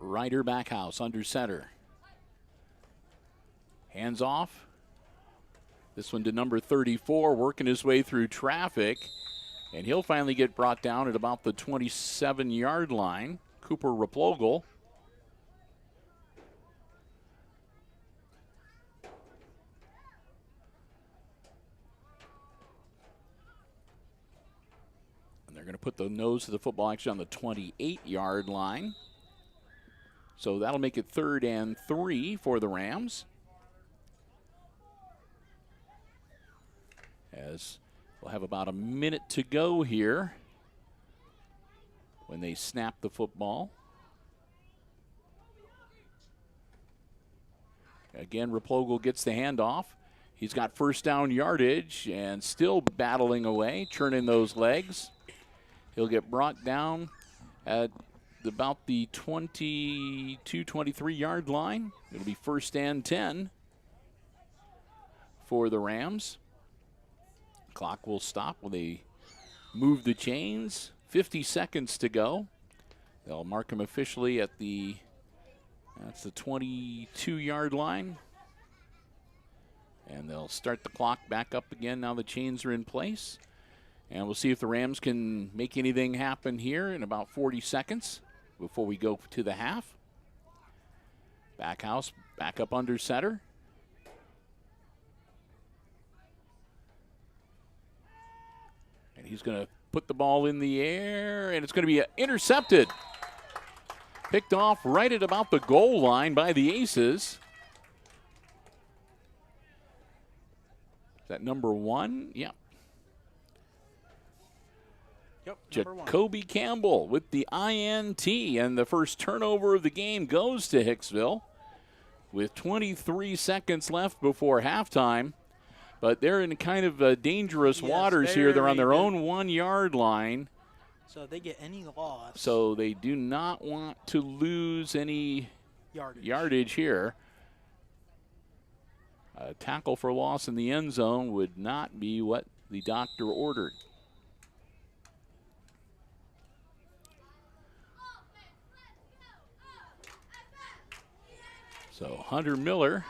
Ryder Backhouse under center. Hands off. This one to number 34, working his way through traffic. And he'll finally get brought down at about the 27-yard line. Cooper Replogle. And they're going to put the nose of the football actually on the 28-yard line. So that'll make it 3rd and 3 for the Rams. As we'll have about a minute to go here when they snap the football. Again, Replogle gets the handoff. He's got 1st down yardage and still battling away, churning those legs. He'll get brought down at about the 22, 23-yard line. It'll be 1st and 10 for the Rams. Clock will stop when they move the chains. 50 seconds to go. They'll mark him officially at that's the 22-yard line. And they'll start the clock back up again. Now the chains are in place. And we'll see if the Rams can make anything happen here in about 40 seconds before we go to the half. Backhouse back up under center. And he's going to put the ball in the air, and it's going to be intercepted. Picked off right at about the goal line by the Aces. Is that number 1? Yeah. Yep, number 1. Jacoby Campbell with the INT, and the first turnover of the game goes to Hicksville with 23 seconds left before halftime. But they're in kind of dangerous waters here. They're on their own 1-yard line. So if they get any loss. So they do not want to lose any yardage here. A tackle for loss in the end zone would not be what the doctor ordered. So Hunter Miller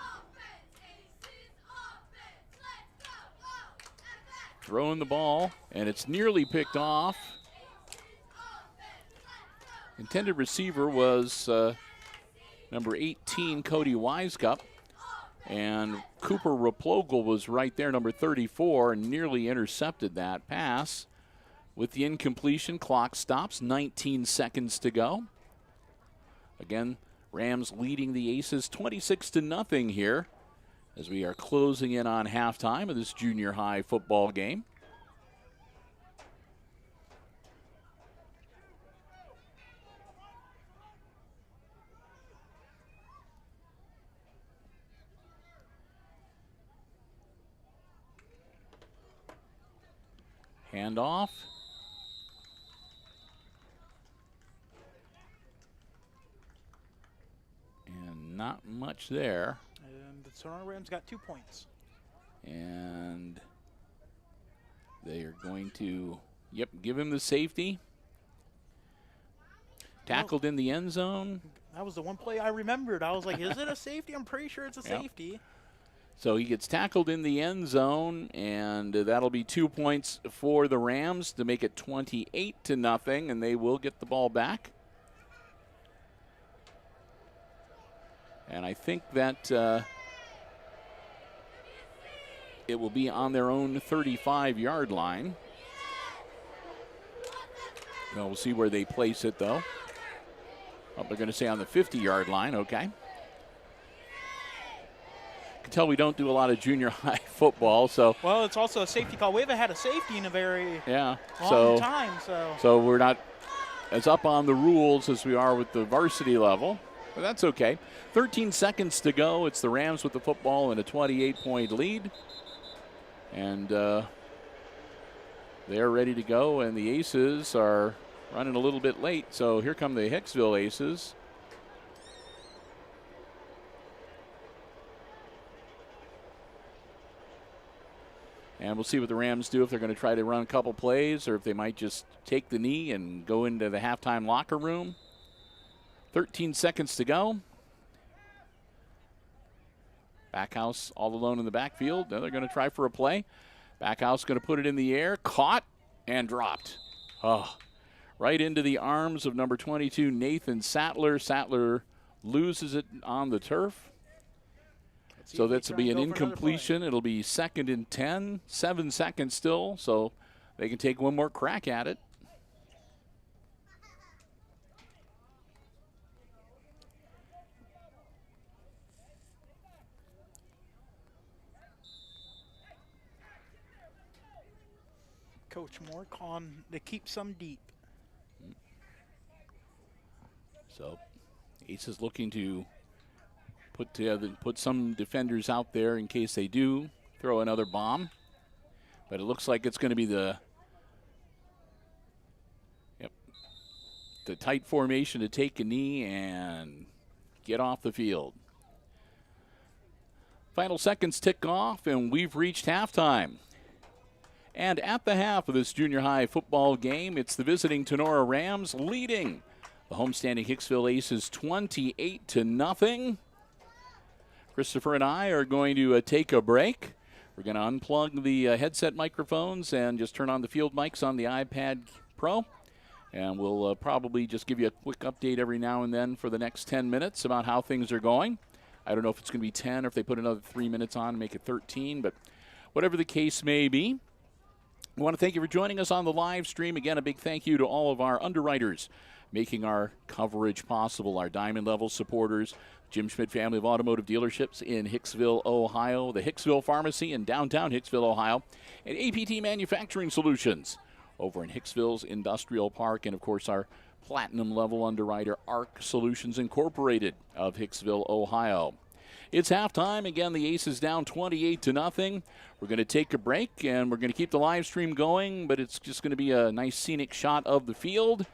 throwing the ball, and it's nearly picked off. Intended receiver was number 18, Cody Wisecup. And Cooper Raplogle was right there, number 34, and nearly intercepted that pass. With the incompletion, clock stops, 19 seconds to go. Again, Rams leading the Aces 26-0 here as we are closing in on halftime of this junior high football game. Handoff. And not much there. And the Tinora Rams got 2 points. And they are going to, give him the safety. Tackled in the end zone. That was the one play I remembered. I was like, is it a safety? I'm pretty sure it's a safety. So he gets tackled in the end zone, and that'll be 2 points for the Rams to make it 28-0, and they will get the ball back. And I think that it will be on their own 35-yard line. Well, we'll see where they place it, though. Oh, they're going to say on the 50-yard line, okay. Tell we don't do a lot of junior high football, so well, it's also a safety call. We haven't had a safety in a very long time, so we're not as up on the rules as we are with the varsity level, but that's okay. 13 seconds to go. It's the Rams with the football and a 28-point lead, and they're ready to go, and the Aces are running a little bit late, so here come the Hicksville Aces. And we'll see what the Rams do, if they're going to try to run a couple plays or if they might just take the knee and go into the halftime locker room. 13 seconds to go. Backhouse all alone in the backfield. Now they're going to try for a play. Backhouse going to put it in the air. Caught and dropped. Oh, right into the arms of number 22, Nathan Sattler. Sattler loses it on the turf. So that's will be an incompletion. It'll be 2nd and 10, 7 seconds still, so they can take one more crack at it. Coach Moore calling to keep some deep. So Ace is looking to put some defenders out there in case they do throw another bomb. But it looks like it's going to be the tight formation to take a knee and get off the field. Final seconds tick off, and we've reached halftime. And at the half of this junior high football game, it's the visiting Tinora Rams leading the homestanding Hicksville Aces 28-0. Christopher and I are going to take a break. We're going to unplug the headset microphones and just turn on the field mics on the iPad Pro. And we'll probably just give you a quick update every now and then for the next 10 minutes about how things are going. I don't know if it's going to be 10 or if they put another 3 minutes on and make it 13, but whatever the case may be. We want to thank you for joining us on the live stream. Again, a big thank you to all of our underwriters making our coverage possible, our diamond level supporters, Jim Schmidt family of automotive dealerships in Hicksville, Ohio, the Hicksville Pharmacy in downtown Hicksville, Ohio, and APT Manufacturing Solutions, over in Hicksville's Industrial Park, and of course our platinum level underwriter ARC Solutions Incorporated of Hicksville, Ohio. It's halftime. Again, the Aces down 28-0. We're going to take a break, and we're going to keep the live stream going, but it's just going to be a nice scenic shot of the field.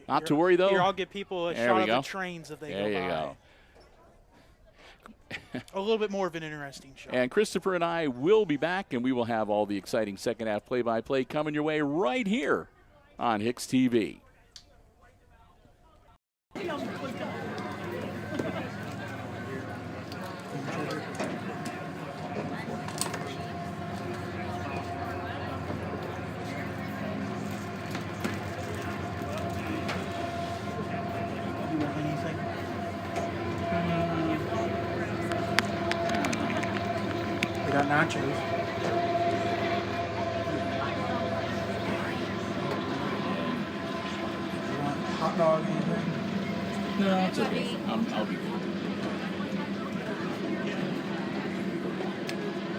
Not to worry, though. Here, I'll give people a shot of the trains if they go by. There you go. A little bit more of an interesting shot. And Christopher and I will be back, and we will have all the exciting second half play-by-play coming your way right here on HIX-TV. We got nachos. You want hot dog, anything? No, it's okay. I'll be good.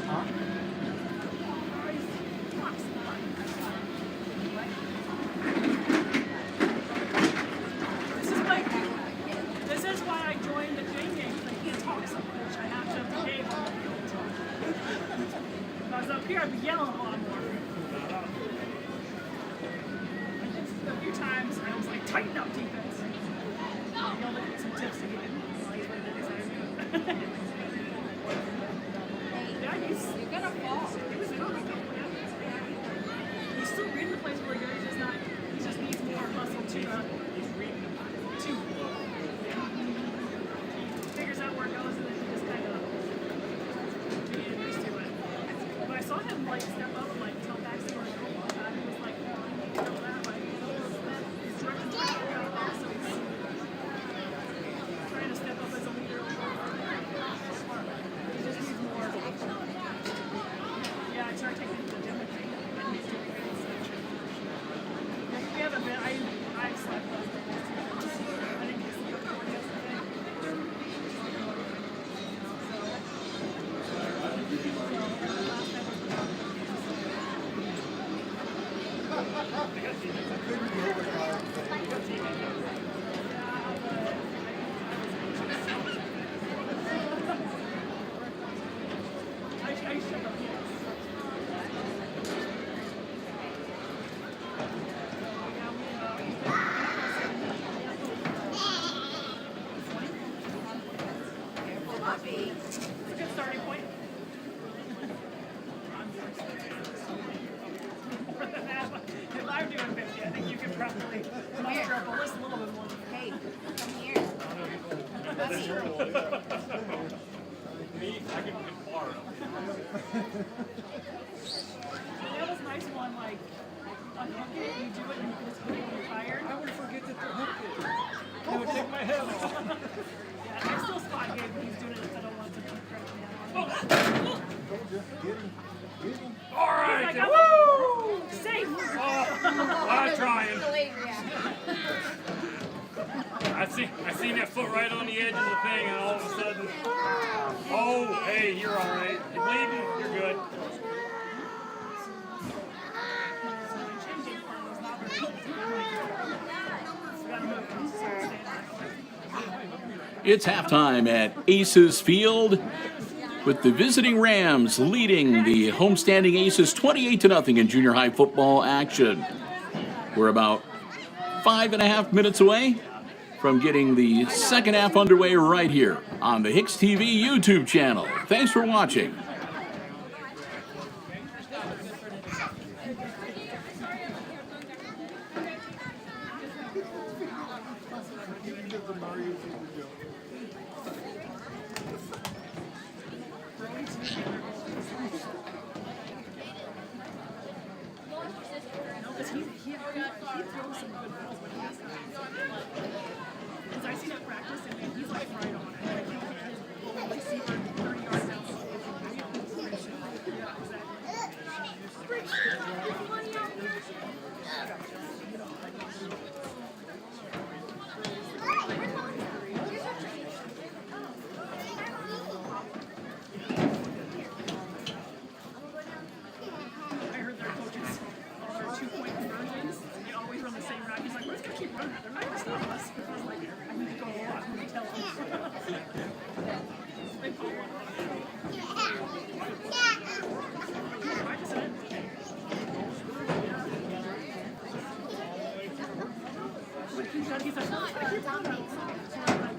Huh? This is why I joined the Jane game, because I can't talk so much. I have to behave on the field. If I was up here, I'd be yelling a lot more. A few times, I was like, tighten up defense. I yelled at some tips to get it. Yeah, you're gonna fall. He's still reading the plays really good. He just needs more muscle to figures out where it goes, and then he just kind of get used to it. But I saw him like step up and like tell backs they were going to go. He was like, that, like, he's directing to the back, so he's trying to step up as a leader. He just needs more. Yeah, I started taking him to the gym with me, and he's doing great. We haven't been. I slept last night. I didn't get sleep yesterday. It's a good starting point. If I'm doing 50, I think you could probably muster up a list a little bit more. Hey, come here. That was a nice one, like, unhook it, you do it, and you can just hook it when you're tired. I would forget to hook it. It would take my head off. Yeah, I still spot Gabe when he's doing it if I don't want to correct me. All right. Like, woo! Safe! I'm trying. Delayed reaction. I seen that foot right on the edge of the thing, and all of a sudden, oh, hey, you're all right. You're bleeding. You're good. It's halftime at Aces Field, with the visiting Rams leading the homestanding Aces 28-0 in junior high football action. We're about 5.5 minutes away from getting the second half underway right here on the HIX-TV YouTube channel. Thanks for watching. Because I seen at practice, and he's like right on it. Like, he'll hit his little receiver 30 yards down. Yeah, I heard their coaches, all their 2-point conversions He said, "No, you're talking about." So I'm like,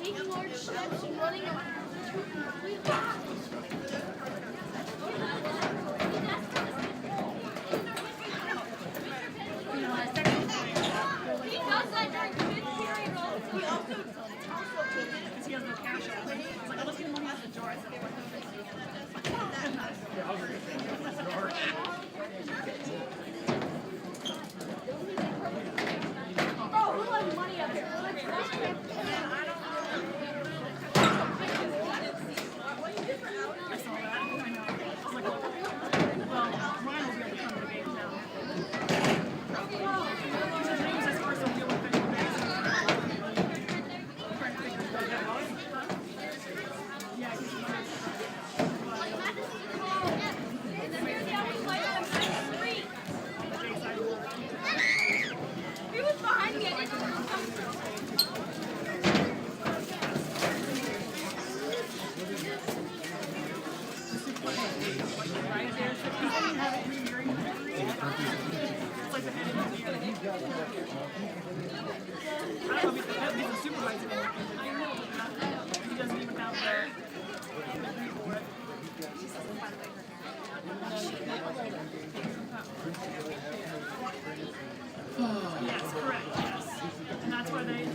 Taking large steps and running he does that during mid-period all the time. because he has no cash out. I was like, let's get money out the door. I said, Oh, we'll have money up here. I saw that. I know. I was like, well, Ryan will be able to come to the game now. He said today was his first deal with visual basics. Trying to figure it out. Yeah, he's He was behind me. I didn't know. right there. So he didn't have it re-mirroring the memory. It's like the head engineer. I don't know if he's a supervisor. I know, but he doesn't even have the degree for it. Yes, correct, yes. And that's why they,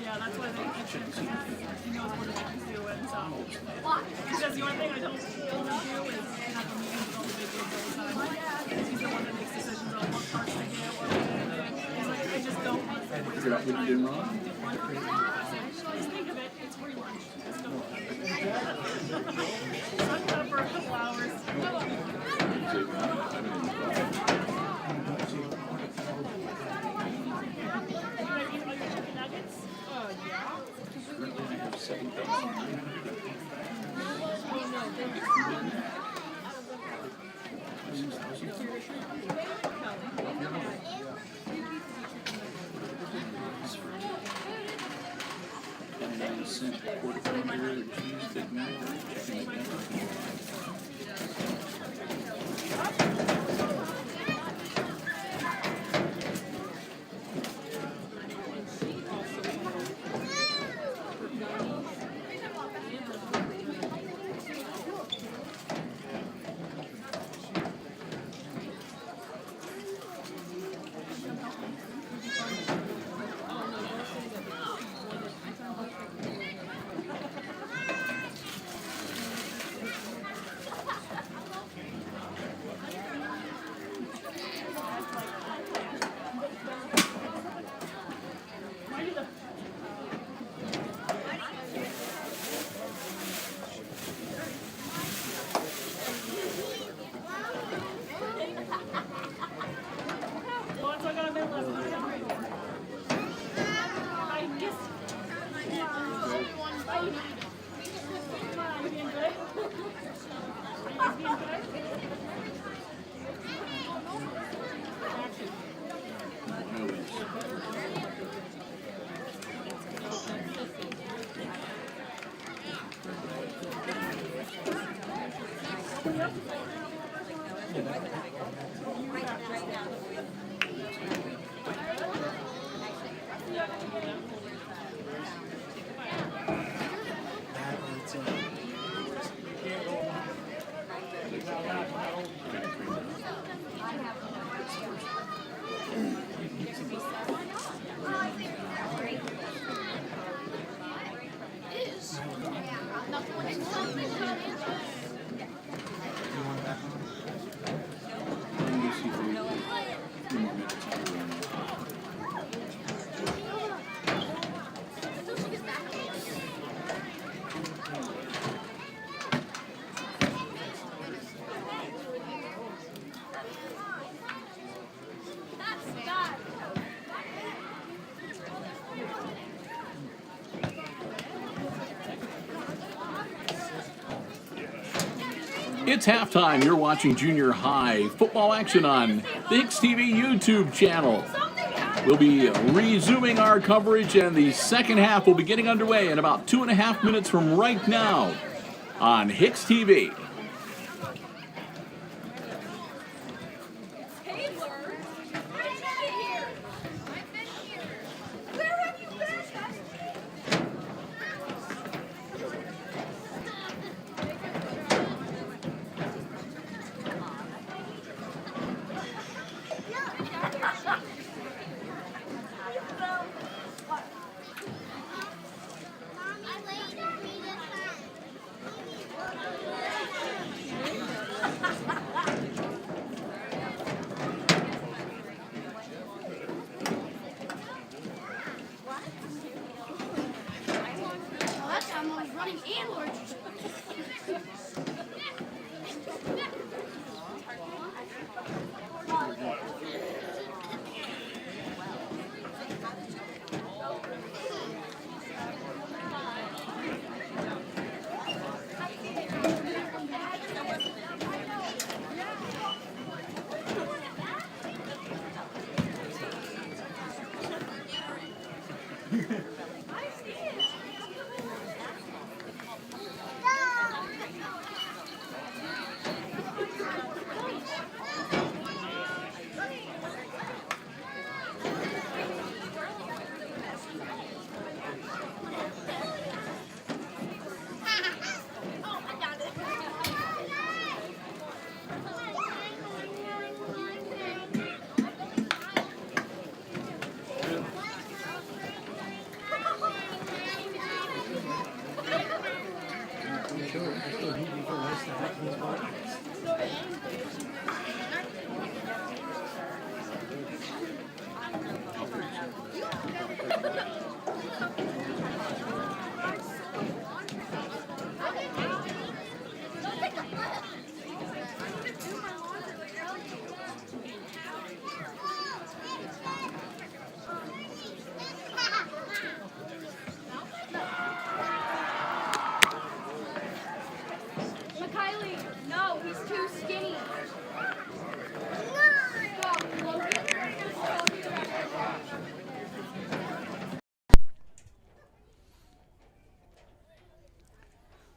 that's why they keep him, because he knows what it is to do it, so. Because the only thing I don't do is have a meeting with all the big kids all the time. Because he's the one that makes decisions on what parts to get, what we're going to do. He's like, I just don't want to waste my time. I said, just think of it, it's free lunch. Just go. Suck it up for a couple hours. It's halftime. You're watching junior high football action on the HIX-TV YouTube channel. We'll be resuming our coverage, and the second half will be getting underway in about 2.5 minutes from right now on HIX-TV.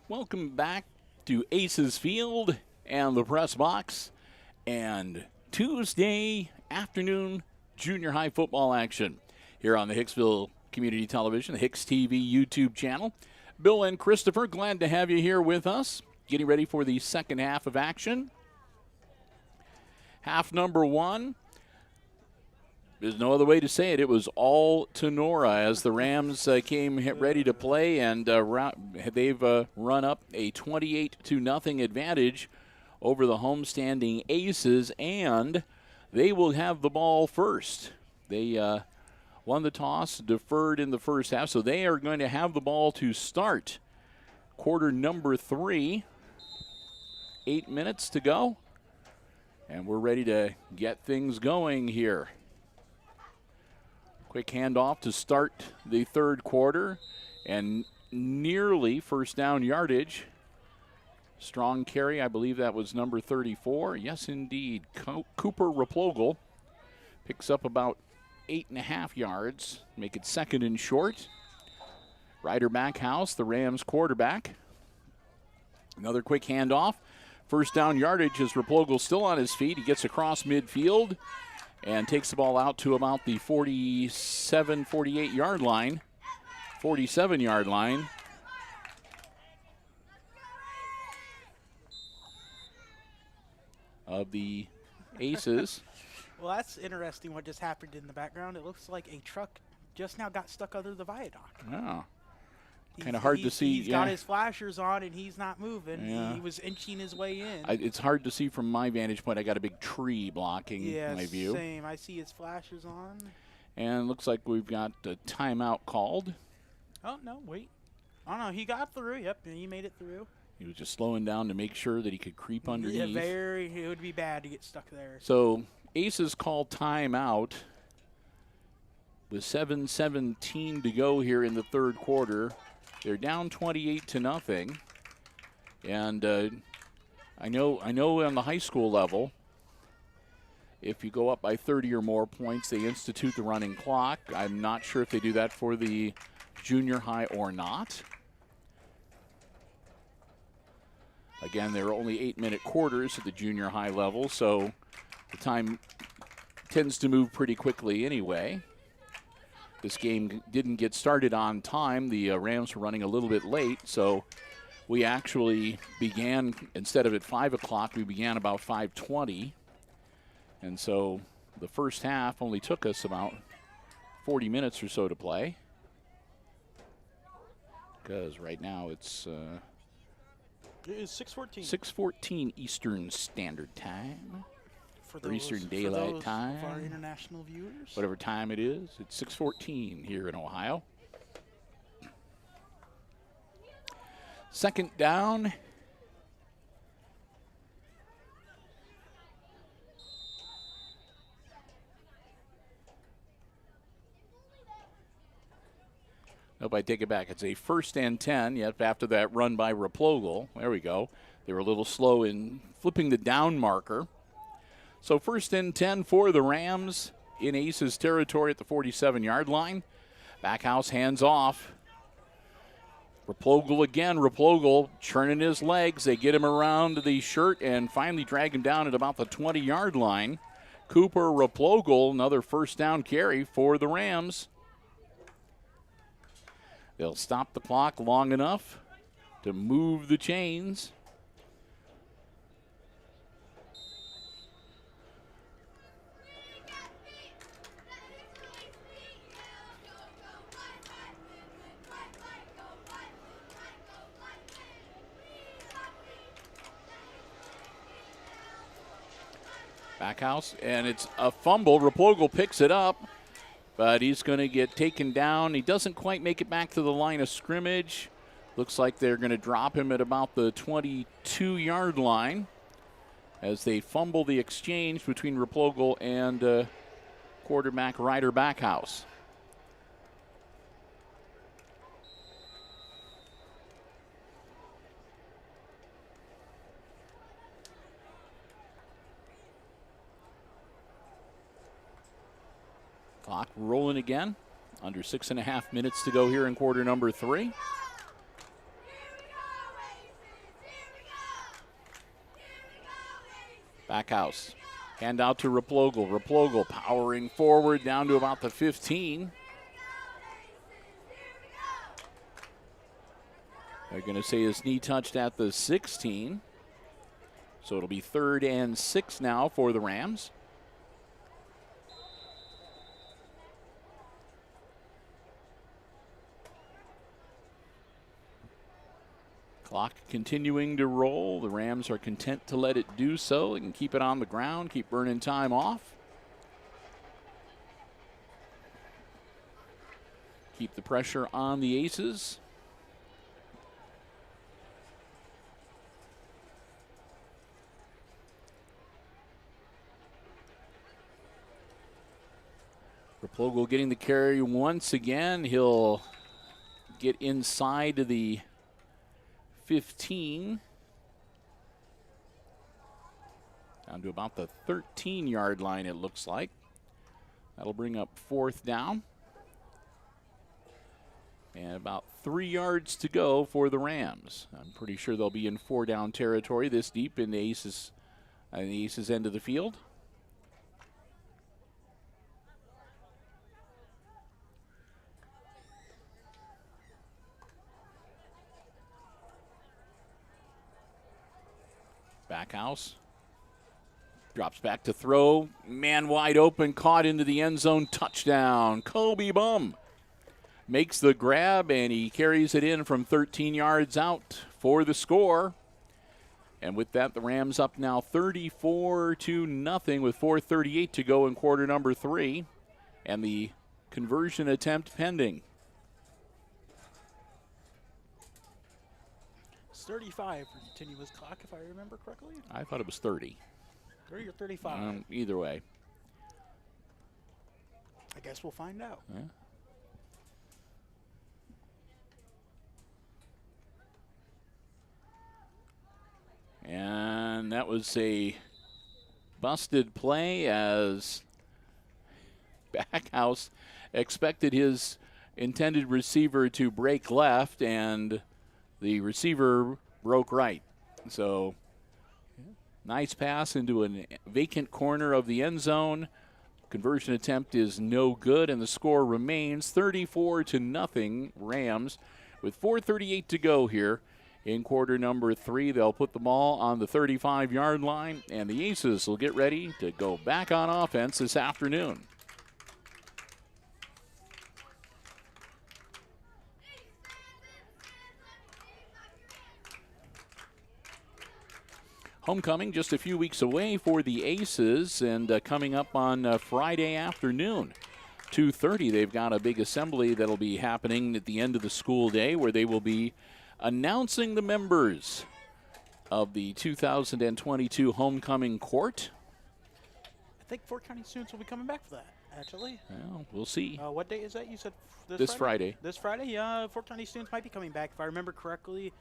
Welcome back to Aces Field and the press box and Tuesday afternoon junior high football action here on the Hicksville Community Television, the HIX-TV YouTube channel. Bill and Christopher, glad to have you here with us, getting ready for the second half of action. Half number one. There's no other way to say it. It was all Tinora as the Rams came ready to play, and they've run up a 28-0 advantage over the homestanding Aces, and they will have the ball first. They won the toss, deferred in the first half, so they are going to have the ball to start quarter number 3. 8 minutes to go, and we're ready to get things going here. Quick handoff to start the third quarter, and nearly first down yardage. Strong carry, I believe that was number 34. Yes, indeed. Cooper Replogle picks up about 8.5 yards, make it second and short. Ryder Backhouse, the Rams quarterback. Another quick handoff. First down yardage as Replogle still on his feet. He gets across midfield and takes the ball out to about the 48 yard line, 47-yard line. Of the Aces. Well, that's interesting what just happened in the background. It looks like a truck just now got stuck under the viaduct. Oh. Kind of hard to see. He's got his flashers on, and he's not moving. Yeah. He was inching his way in. It's hard to see from my vantage point. I got a big tree blocking my view. Same. I see his flashers on. And looks like we've got a timeout called. Oh, no, wait. Oh, no, he got through. Yep, and he made it through. He was just slowing down to make sure that he could creep underneath. Yeah, it would be bad to get stuck there. So Aces called timeout with 7:17 to go here in the third quarter. They're down 28-0, and I know on the high school level, if you go up by 30 or more points, they institute the running clock. I'm not sure if they do that for the junior high or not. Again, there are only 8-minute quarters at the junior high level, so the time tends to move pretty quickly anyway. This game didn't get started on time. The Rams were running a little bit late, so we actually began, instead of at 5 o'clock, we began about 5:20. And so the first half only took us about 40 minutes or so to play. Because right now it's It is 6:14. 6:14 Eastern Standard Time. For Eastern Daylight those Time. of our international viewers. Whatever time it is, it's 6:14 here in Ohio. Second down. Nope, I take it back. It's a 1st and 10. Yep, after that run by Replogle. There we go. They were a little slow in flipping the down marker. So 1st and 10 for the Rams in Aces territory at the 47-yard line. Backhouse hands off. Replogle again. Replogle churning his legs. They get him around the shirt and finally drag him down at about the 20-yard line. Cooper Replogle, another 1st down carry for the Rams. They'll stop the clock long enough to move the chains. Backhouse, and it's a fumble. Replogle picks it up, but he's going to get taken down. He doesn't quite make it back to the line of scrimmage. Looks like they're going to drop him at about the 22-yard line as they fumble the exchange between Replogle and quarterback Ryder Backhouse. Clock rolling again. Under 6.5 minutes to go here in quarter number 3. Backhouse. Hand out to Replogle. Replogle powering forward down to about the 15. They're going to say his knee touched at the 16. So it'll be 3rd and 6 now for the Rams. Clock continuing to roll. The Rams are content to let it do so. They can keep it on the ground, keep burning time off. Keep the pressure on the Aces. Replogle getting the carry once again. He'll get inside to the 15. Down to about the 13-yard line, it looks like. That'll bring up 4th down. And about 3 yards to go for the Rams. I'm pretty sure they'll be in 4-down territory this deep in the Aces end of the field. Backhouse drops back to throw. Man wide open, caught into the end zone. Touchdown. Kobe Bum makes the grab, and he carries it in from 13 yards out for the score. And with that, the Rams up now 34-0 with 4:38 to go in quarter number 3. And the conversion attempt pending. 35 for continuous clock, if I remember correctly. I thought it was 30. 30 or 35. Either way. I guess we'll find out. Yeah. And that was a busted play as Backhouse expected his intended receiver to break left, and the receiver broke right. So nice pass into a vacant corner of the end zone. Conversion attempt is no good, and the score remains 34-0 Rams with 4:38 to go here in quarter number 3. They'll put the ball on the 35-yard line, and the Aces will get ready to go back on offense this afternoon. Homecoming just a few weeks away for the Aces, and coming up on Friday afternoon, 2:30, they've got a big assembly that'll be happening at the end of the school day where they will be announcing the members of the 2022 Homecoming Court. I think Fort County students will be coming back for that, actually. Well, we'll see. What date is that? You said This Friday. This Friday? Yeah, Fort County students might be coming back. If I remember correctly,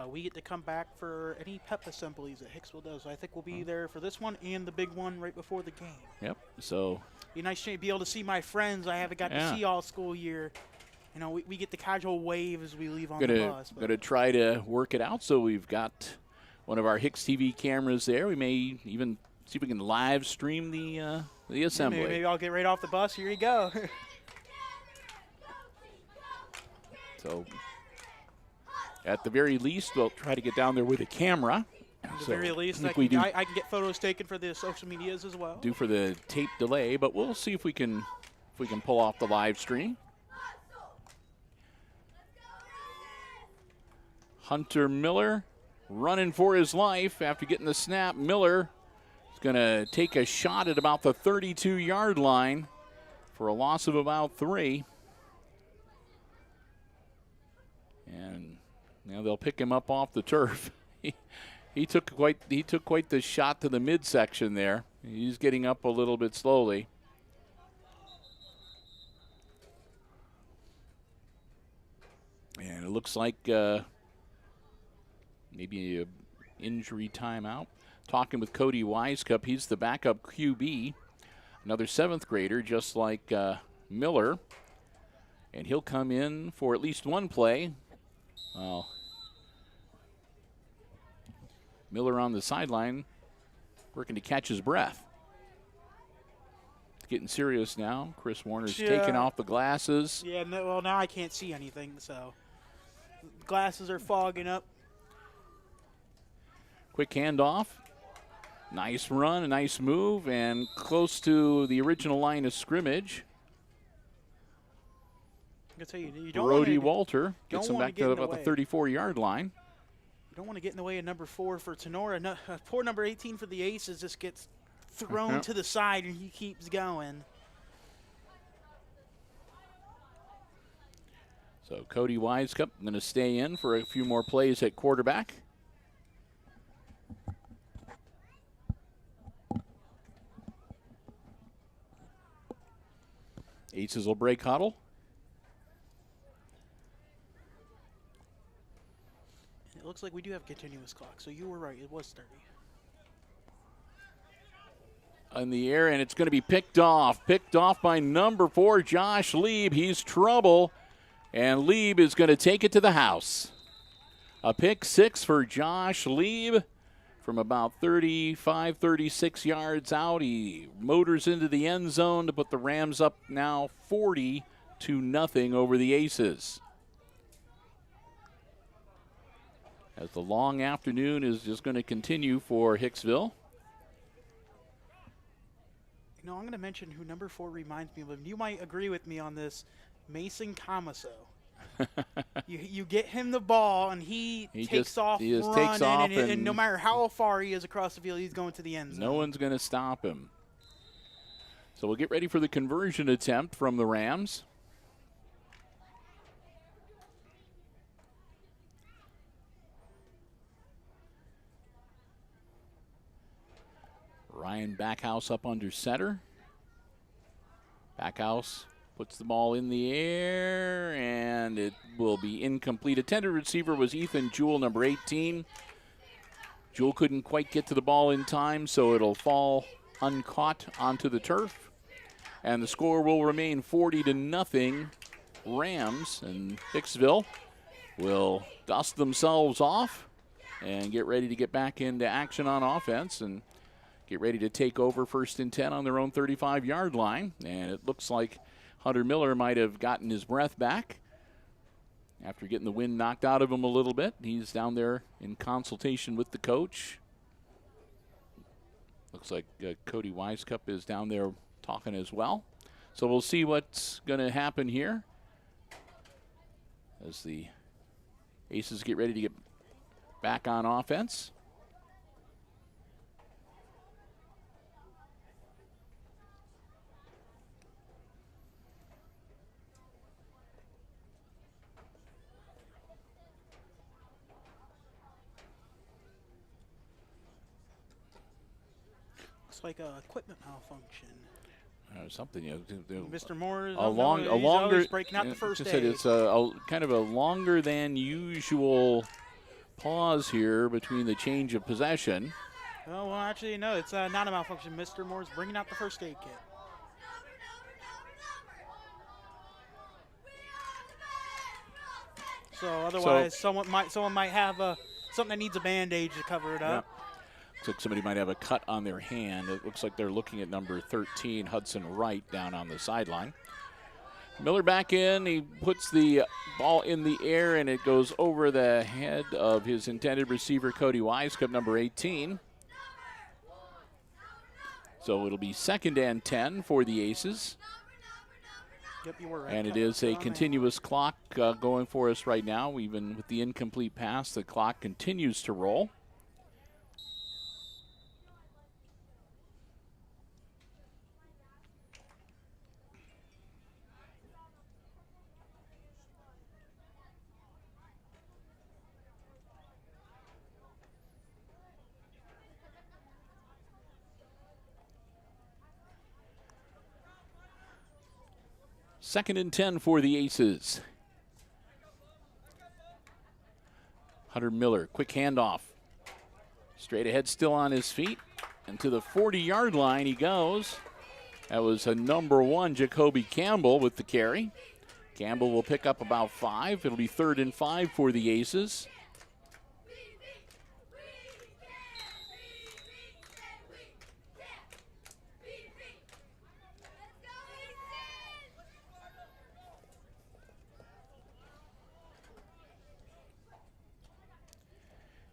we get to come back for any PEP assemblies that Hicksville does. So I think we'll be there for this one and the big one right before the game. Yep, so. Be nice to be able to see my friends I haven't got to see all school year. You know, we get the casual wave as we leave on the bus. Going to try to work it out, so we've got one of our HIX-TV cameras there. We may even see if we can live stream the assembly. Maybe I'll get right off the bus. Here you go. So, at the very least, we'll try to get down there with a camera. At the very least, I can get photos taken for the social medias as well. Do for the tape delay, but we'll see if we can pull off the live stream. Hunter Miller running for his life after getting the snap. Miller is going to take a shot at about the 32-yard line for a loss of about 3. And now they'll pick him up off the turf. He took quite the shot to the midsection there. He's getting up a little bit slowly. And it looks like maybe an injury timeout. Talking with Cody Wisecup. He's the backup QB. Another 7th grader, just like Miller. And he'll come in for at least one play. Miller on the sideline, working to catch his breath. It's getting serious now. Chris Warner's taking off the glasses. Yeah, well, now I can't see anything, so glasses are fogging up. Quick handoff. Nice run, a nice move, and close to the original line of scrimmage. I'm gonna tell you don't Brody Walter gets him back to about the 34-yard line. You don't want to get in the way of number 4 for Tinora. No, poor number 18 for the Aces just gets thrown to the side, and he keeps going. So Cody Wisecup going to stay in for a few more plays at quarterback. Aces will break huddle. It looks like we do have a continuous clock, so you were right. It was 30. In the air, and it's going to be picked off. Picked off by number 4, Josh Lieb. He's trouble, and Lieb is going to take it to the house. A pick 6 for Josh Lieb from about 35, 36 yards out. He motors into the end zone to put the Rams up now 40-0 over the Aces. As the long afternoon is just going to continue for Hicksville. You know, I'm going to mention who number 4 reminds me of him. You might agree with me on this. Mason Camaso. you get him the ball, and he takes off running, and no matter how far he is across the field, he's going to the end zone. No one's going to stop him. So we'll get ready for the conversion attempt from the Rams. Ryan Backhouse up under center. Backhouse puts the ball in the air, and it will be incomplete. Intended receiver was Ethan Jewell, number 18. Jewel couldn't quite get to the ball in time, so it'll fall uncaught onto the turf. And the score will remain 40-0 Rams, and Hicksville will dust themselves off and get ready to get back into action on offense and get ready to take over 1st and 10 on their own 35-yard line. And it looks like Hunter Miller might have gotten his breath back after getting the wind knocked out of him a little bit. He's down there in consultation with the coach. Looks like Cody Wisecup is down there talking as well. So we'll see what's going to happen here as the Aces get ready to get back on offense. Looks like a equipment malfunction. Something, Mr. Moore is a longer breaking out the first said aid. it's a kind of a longer than usual pause here between the change of possession. Oh, well, actually, no, it's not a malfunction. Mr. Moore's bringing out the first aid kit. So otherwise, someone might have something that needs a Band-Aid to cover it up. Yeah. Looks like somebody might have a cut on their hand. It looks like they're looking at number 13, Hudson Wright, down on the sideline. Miller back in. He puts the ball in the air, and it goes over the head of his intended receiver, Cody Wisecup, number 18. So it'll be 2nd and 10 for the Aces. Yep, you were right. And it is a continuous clock going for us right now. Even with the incomplete pass, the clock continues to roll. Second and 10 for the Aces. Hunter Miller, quick handoff. Straight ahead, still on his feet. And to the 40-yard line he goes. That was a number 1, Jacoby Campbell, with the carry. Campbell will pick up about 5. It'll be 3rd and 5 for the Aces.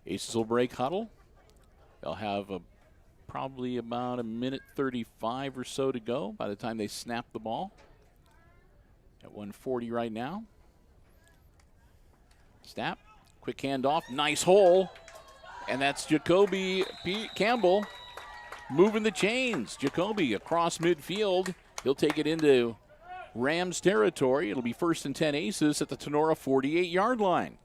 Aces will break huddle. They'll have probably about 1:35 or so to go by the time they snap the ball. At 1:40 right now. Snap, quick handoff, nice hole. And that's Jacoby Campbell moving the chains. Jacoby across midfield. He'll take it into Rams territory. It'll be 1st and 10 Aces at the Tinora 48-yard line.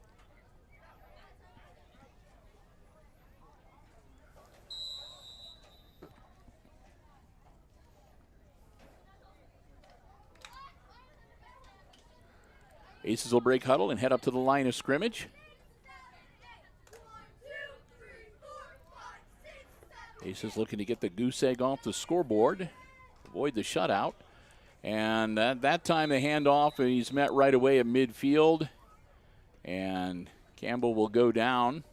Aces will break huddle and head up to the line of scrimmage. Aces looking to get the goose egg off the scoreboard, avoid the shutout. And at that time, the handoff, and he's met right away at midfield. And Campbell will go down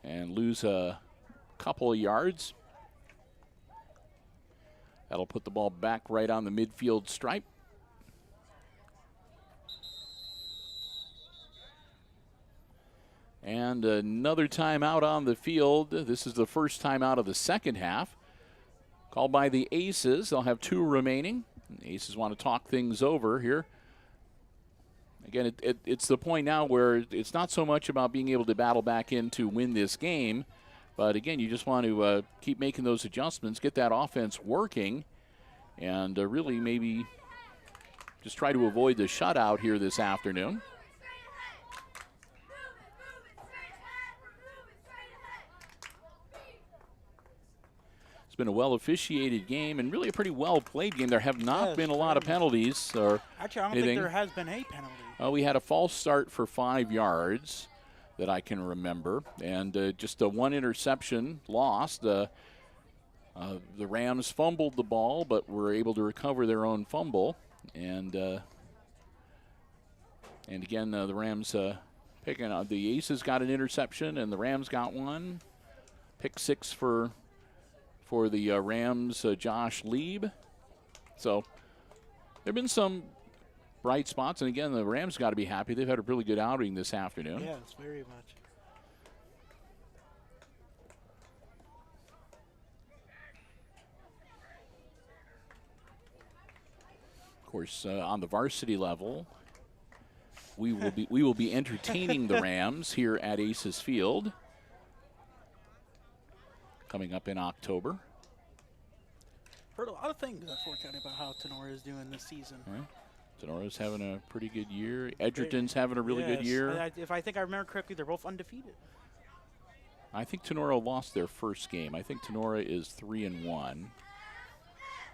and lose a couple of yards. That'll put the ball back right on the midfield stripe. And another timeout on the field. This is the first timeout of the second half. Called by the Aces. They'll have 2 remaining. The Aces want to talk things over here. Again, it's the point now where it's not so much about being able to battle back in to win this game. But again, you just want to keep making those adjustments, get that offense working, and really maybe just try to avoid the shutout here this afternoon. Been a well-officiated game and really a pretty well-played game. There have not been a lot of penalties or Actually, I don't anything. think there has been a penalty. We had a false start for 5 yards. that I can remember. And just a one interception lost. The Rams fumbled the ball, but were able to recover their own fumble. And again, the Rams picking up. The Aces got an interception, and the Rams got one. Pick six for the Rams, Josh Lieb. So there have been some bright spots, and again, the Rams got to be happy. They've had a really good outing this afternoon. Yeah, it's very much. Of course, on the varsity level, we will be entertaining the Rams here at Aces Field coming up in October. Heard a lot of things, unfortunately, about how Tinora is doing this season. All right. Tenora's having a pretty good year. Edgerton's having a really good year. If I think I remember correctly, they're both undefeated. I think Tinora lost their first game. I think Tinora is 3-1.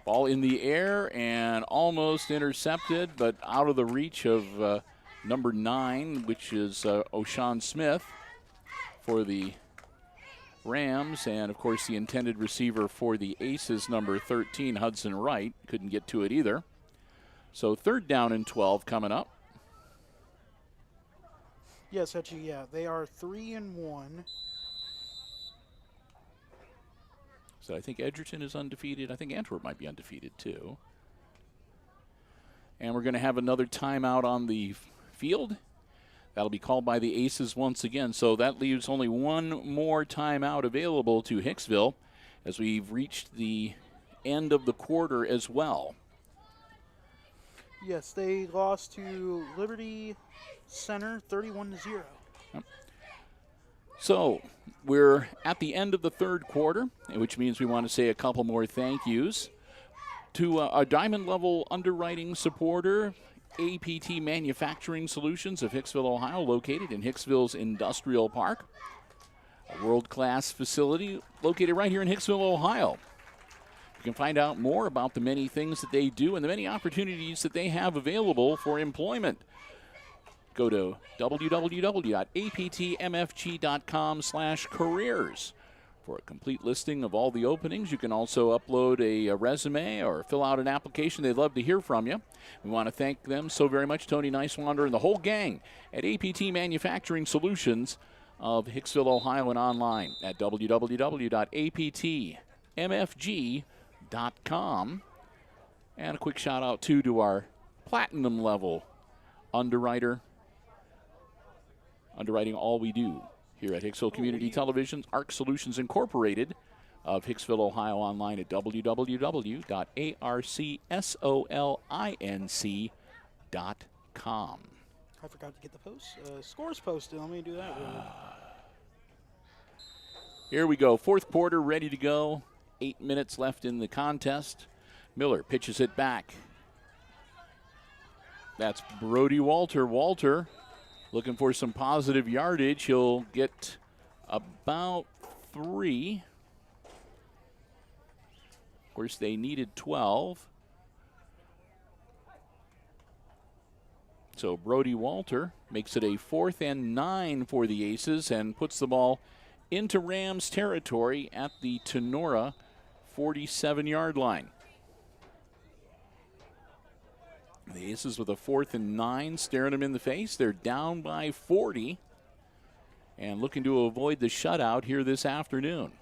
Ball in the air and almost intercepted, but out of the reach of number 9, which is O'Shawn Smith for the Rams. And, of course, the intended receiver for the Aces, number 13, Hudson Wright. Couldn't get to it either. So 3rd down and 12 coming up. Yes, actually, yeah. They are 3-1. So I think Edgerton is undefeated. I think Antwerp might be undefeated too. And we're going to have another timeout on the field. That'll be called by the Aces once again. So that leaves only one more timeout available to Hicksville as we've reached the end of the quarter as well. Yes, they lost to Liberty Center 31-0. So we're at the end of the 3rd quarter, which means we want to say a couple more thank yous to our diamond level underwriting supporter, APT Manufacturing Solutions of Hicksville, Ohio, located in Hicksville's Industrial Park, a world-class facility located right here in Hicksville, Ohio. You can find out more about the many things that they do and the many opportunities that they have available for employment. Go to www.aptmfg.com/careers for a complete listing of all the openings. You can also upload a resume or fill out an application. They'd love to hear from you. We want to thank them so very much, Tony Nicewander and the whole gang at APT Manufacturing Solutions of Hicksville, Ohio, and online at www.aptmfg.com. And a quick shout out too to our platinum level underwriting all we do here at Hicksville Community Television's ARC Solutions Incorporated of Hicksville, Ohio, online at www.arcsolinc.com. I forgot to get the scores posted. Let me do that. Here we go. 4th quarter ready to go. 8 minutes left in the contest. Miller pitches it back. That's Brody Walter. Walter looking for some positive yardage. He'll get about 3. Of course, they needed 12. So Brody Walter makes it a 4th and 9 for the Aces and puts the ball into Rams territory at the Tinora 47-yard line. The Aces with a 4th and 9, staring them in the face. They're down by 40 and looking to avoid the shutout here this afternoon.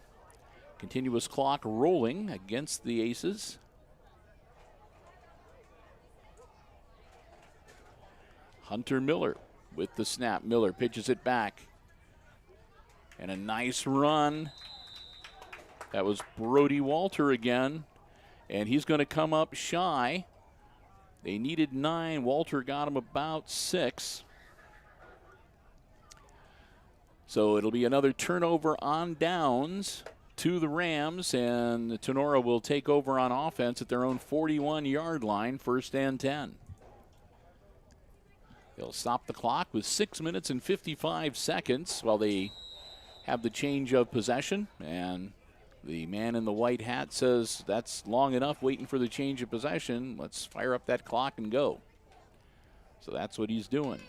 Continuous clock rolling against the Aces. Hunter Miller with the snap. Miller pitches it back. And a nice run. That was Brody Walter again. And he's going to come up shy. They needed 9. Walter got him about 6. So it'll be another turnover on downs to the Rams, and the Tinora will take over on offense at their own 41-yard line, 1st and 10. They'll stop the clock with 6 minutes and 55 seconds while they have the change of possession, and the man in the white hat says that's long enough waiting for the change of possession. Let's fire up that clock and go. So that's what he's doing.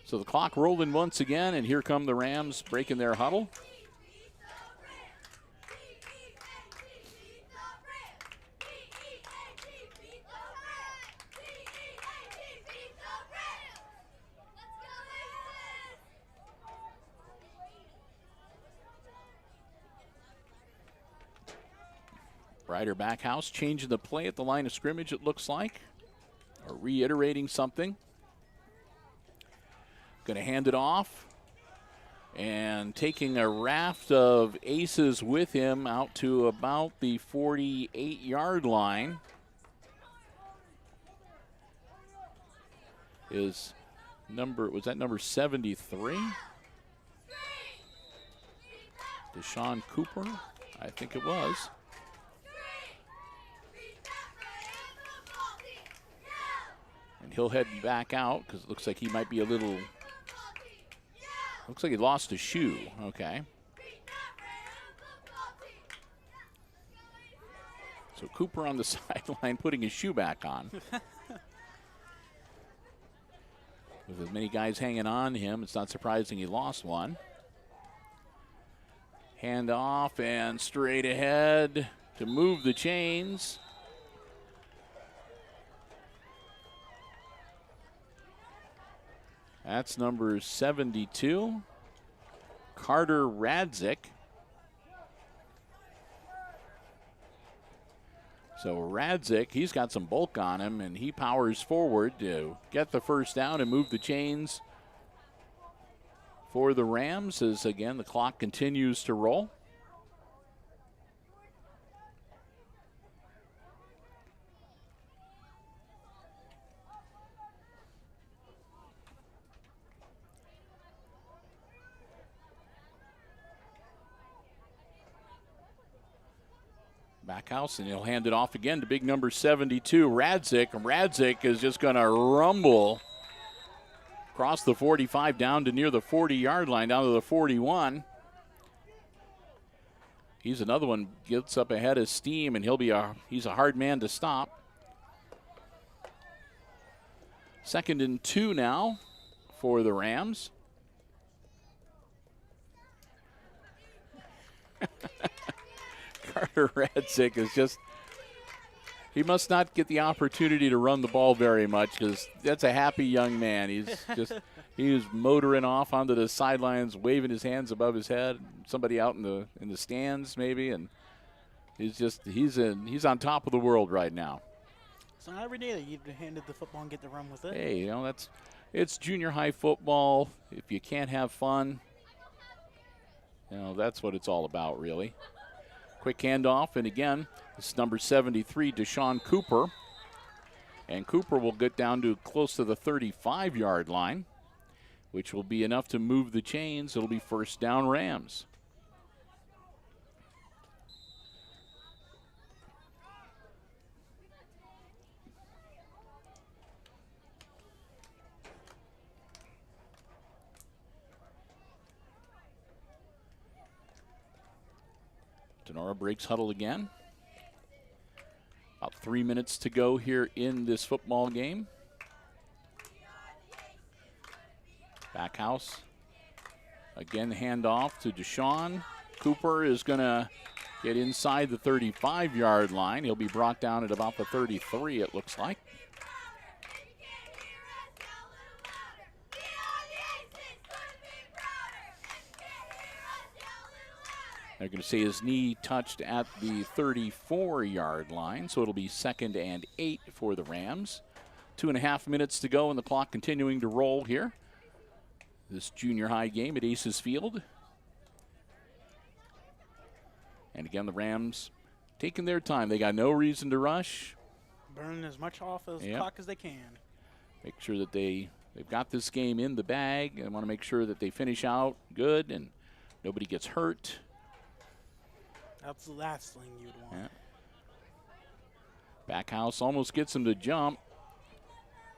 So the clock rolling once again, and here come the Rams breaking their huddle. Ryder Backhouse changing the play at the line of scrimmage, it looks like, or reiterating something. Going to hand it off, and taking a raft of aces with him out to about the 48-yard line is was that number 73? Deshaun Cooper, I think it was. And he'll head back out because it looks like he might be a little, looks like he lost a shoe. Okay. So Cooper on the sideline putting his shoe back on. With as many guys hanging on him, it's not surprising he lost one. Hand off and straight ahead to move the chains. That's number 72, Carter Radzik. So Radzik, he's got some bulk on him, and he powers forward to get the first down and move the chains for the Rams as, again, the clock continues to roll. Backhouse, and he'll hand it off again to big number 72, Radzik. Radzik is just going to rumble across the 45 down to near the 40-yard line, down to the 41. He's another one, gets up ahead of steam, and he's a hard man to stop. 2nd and 2 now for the Rams. Carter Radzik is just, he must not get the opportunity to run the ball very much because that's a happy young man. He's motoring off onto the sidelines, waving his hands above his head. Somebody out in the stands maybe, and he's on top of the world right now. It's not every day that you handed the football and get to run with it. Hey, it's junior high football. If you can't have fun, that's what it's all about, really. Quick handoff, and again, this is number 73, Deshaun Cooper. And Cooper will get down to close to the 35-yard line, which will be enough to move the chains. It'll be first down Rams. Tinora breaks huddle again. About 3 minutes to go here in this football game. Backhouse. Again, handoff to Deshaun. Cooper is going to get inside the 35-yard line. He'll be brought down at about the 33, it looks like. They're going to say his knee touched at the 34-yard line, so it'll be 2nd and 8 for the Rams. 2.5 minutes to go, and the clock continuing to roll here. This junior high game at Aces Field. And again, the Rams taking their time. They got no reason to rush. Burn as much off of the clock as they can. Make sure that they've got this game in the bag and want to make sure that they finish out good and nobody gets hurt. That's the last thing you'd want. Yeah. Backhouse almost gets him to jump.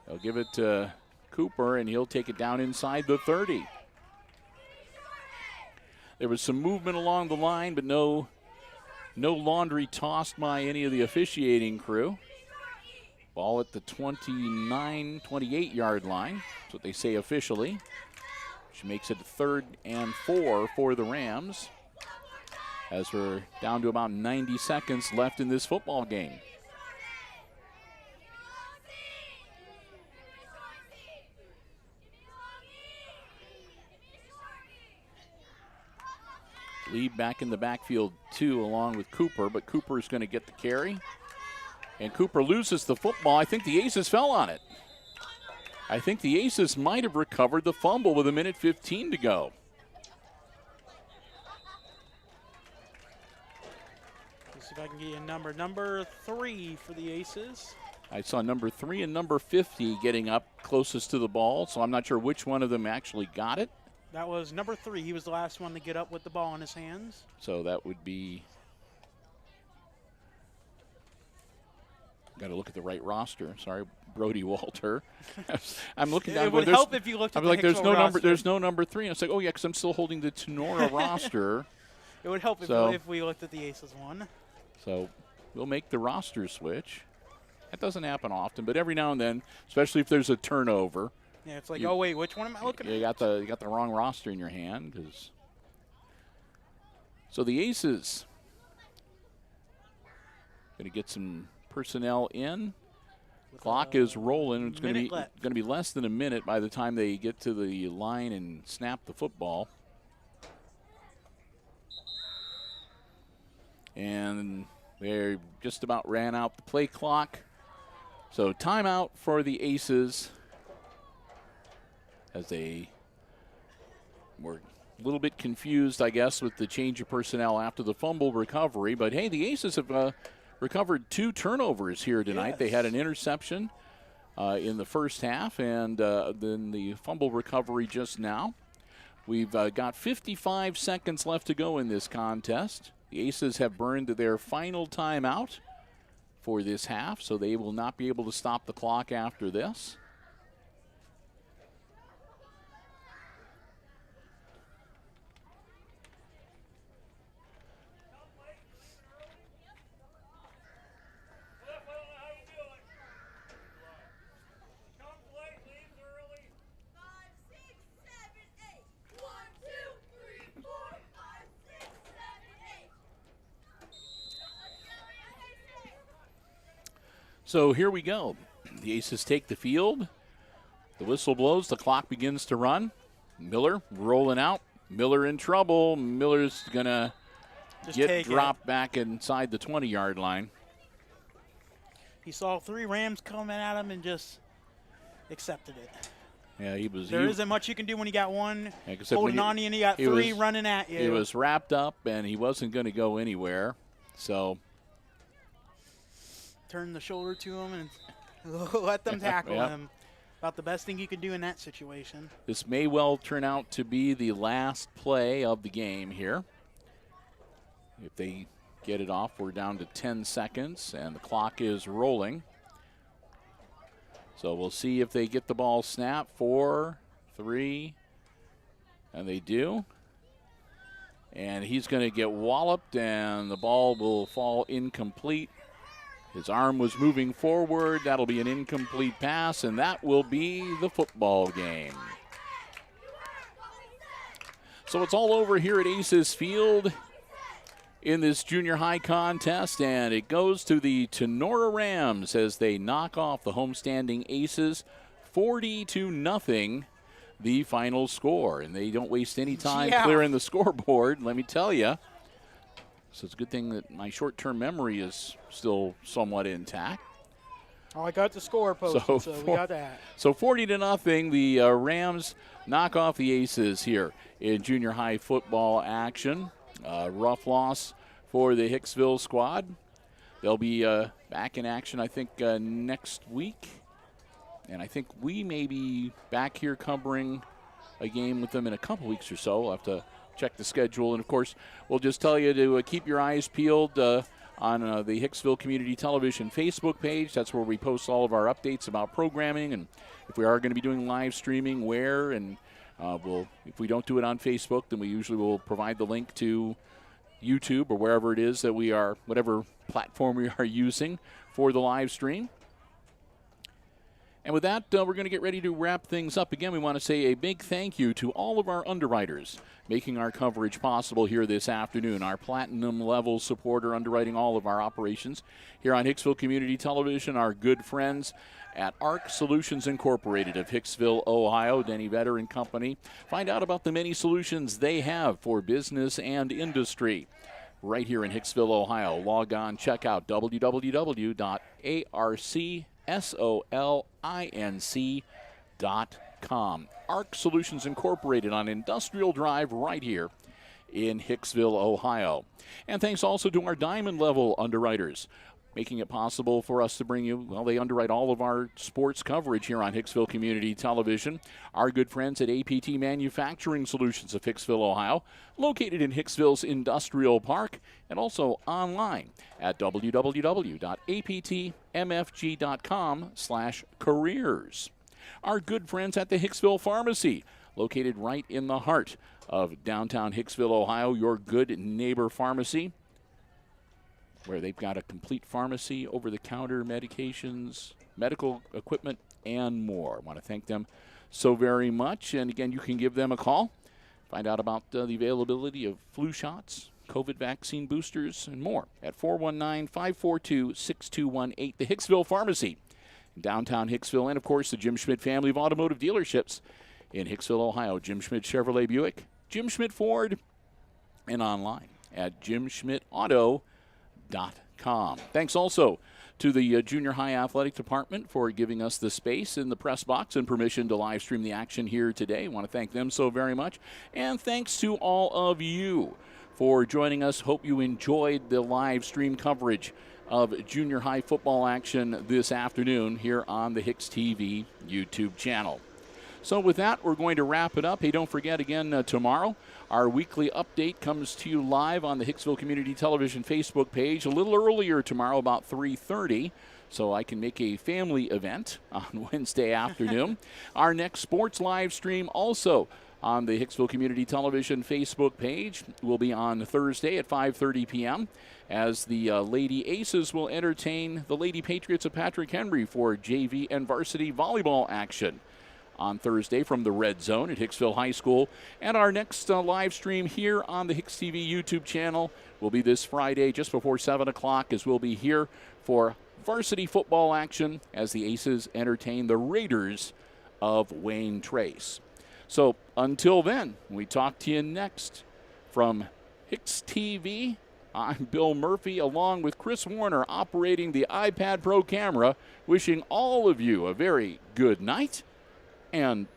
They'll give it to Cooper, and he'll take it down inside the 30. There was some movement along the line, but no laundry tossed by any of the officiating crew. Ball at the 29, 28-yard line. That's what they say officially. Which makes it 3rd and 4 for the Rams, as we're down to about 90 seconds left in this football game. Lee back in the backfield too, along with Cooper, but Cooper is going to get the carry. And Cooper loses the football. I think the Aces fell on it. I think the Aces might have recovered the fumble with 1:15 to go. Let's see if I can get you a number. Number 3 for the Aces. I saw number 3 and number 50 getting up closest to the ball, so I'm not sure which one of them actually got it. That was number 3. He was the last one to get up with the ball in his hands. So that would be... Got to look at the right roster. Sorry, Brody Walter. I'm looking. It would help if you looked at I'm the like, there's Hicksville no number. roster. There's no number 3. And it's like, oh yeah, because I'm still holding the Tinora roster. It would help So- if we looked at the Aces one. So we'll make the roster switch. That doesn't happen often, but every now and then, especially if there's a turnover, Yeah, it's like, You- oh wait, which one am I looking you at? got the wrong roster in your hand. So the Aces going to get some personnel in. With, Clock is rolling. It's going minute left. to be less than a minute by the time they get to the line and snap the football. And they just about ran out the play clock. So timeout for the Aces, as they were a little bit confused, I guess, with the change of personnel after the fumble recovery. But hey, the Aces have recovered 2 turnovers here tonight. They had an interception in the first half, and then the fumble recovery just now. We've got 55 seconds left to go in this contest. The Aces have burned their final timeout for this half, so they will not be able to stop the clock after this. So here we go. The Aces take the field. The whistle blows. The clock begins to run. Miller rolling out. Miller in trouble. Miller's going to Just get take it. dropped back inside the 20-yard line. He saw 3 Rams coming at him and just accepted it. Yeah, he was. There isn't much you can do when you got one except when holding on to you and you got he 3 was- running at you. He was wrapped up, and he wasn't going to go anywhere. So Turn the shoulder to him and let them tackle Yep. him. About the best thing you could do in that situation. this may well turn out to be the last play of the game here. If they get it off, we're down to 10 seconds, and the clock is rolling. So we'll see if they get the ball snapped. 4, 3, and they do. And he's going to get walloped, and the ball will fall incomplete. His arm was moving forward. That'll be an incomplete pass, and that will be the football game. So it's all over here at Aces Field in this junior high contest, and it goes to the Tinora Rams as they knock off the homestanding Aces 40-0, the final score. And they don't waste any time clearing the scoreboard, let me tell you. So it's a good thing that my short-term memory is still somewhat intact. Oh, I got the score posted, so we got that. So 40-0, the Rams knock off the Aces here in junior high football action. Rough loss for the Hicksville squad. They'll be back in action, I think, next week. And I think we may be back here covering a game with them in a couple weeks or so. We'll have to check the schedule. And, of course, we'll just tell you to keep your eyes peeled on the Hicksville Community Television Facebook page. That's where we post all of our updates about programming. And if we are going to be doing live streaming, where. And if we don't do it on Facebook, then we usually will provide the link to YouTube or wherever it is that we are, whatever platform we are using for the live stream. And with that, we're going to get ready to wrap things up. Again, we want to say a big thank you to all of our underwriters making our coverage possible here this afternoon. Our platinum level supporter underwriting all of our operations here on Hicksville Community Television. Our good friends at ARC Solutions Incorporated of Hicksville, Ohio, Denny Vetter and Company. Find out about the many solutions they have for business and industry right here in Hicksville, Ohio. Log on, check out www.arcsolinc.com. ARC Solutions Incorporated on Industrial Drive right here in Hicksville, Ohio. And thanks also to our diamond level underwriters, making it possible for us to bring you, well, they underwrite all of our sports coverage here on Hicksville Community Television. Our good friends at APT Manufacturing Solutions of Hicksville, Ohio, located in Hicksville's Industrial Park, and also online at www.aptmfg.com/careers. Our good friends at the Hicksville Pharmacy, located right in the heart of downtown Hicksville, Ohio, your good neighbor pharmacy, where they've got a complete pharmacy, over-the-counter medications, medical equipment, and more. I want to thank them so very much. And again, you can give them a call. Find out about the availability of flu shots, COVID vaccine boosters, and more at 419-542-6218. The Hicksville Pharmacy in downtown Hicksville. And, of course, the Jim Schmidt family of automotive dealerships in Hicksville, Ohio. Jim Schmidt Chevrolet Buick, Jim Schmidt Ford, and online at jimschmidtauto.com. Thanks also to the junior high athletic department for giving us the space in the press box and permission to live stream the action here today. I want to thank them so very much. And thanks to all of you for joining us. Hope you enjoyed the live stream coverage of junior high football action this afternoon here on the HIX-TV YouTube channel. So with that, we're going to wrap it up. Hey, don't forget again, tomorrow, our weekly update comes to you live on the Hicksville Community Television Facebook page a little earlier tomorrow, about 3:30, so I can make a family event on Wednesday afternoon. Our next sports live stream also on the Hicksville Community Television Facebook page will be on Thursday at 5:30 p.m. as the Lady Aces will entertain the Lady Patriots of Patrick Henry for JV and varsity volleyball action on Thursday from the Red Zone at Hicksville High School. And our next live stream here on the HIX-TV YouTube channel will be this Friday just before 7 o'clock, as we'll be here for varsity football action as the Aces entertain the Raiders of Wayne Trace. So until then, we talk to you next from HIX-TV. I'm Bill Murphy, along with Chris Warner operating the iPad Pro camera, wishing all of you a very good night and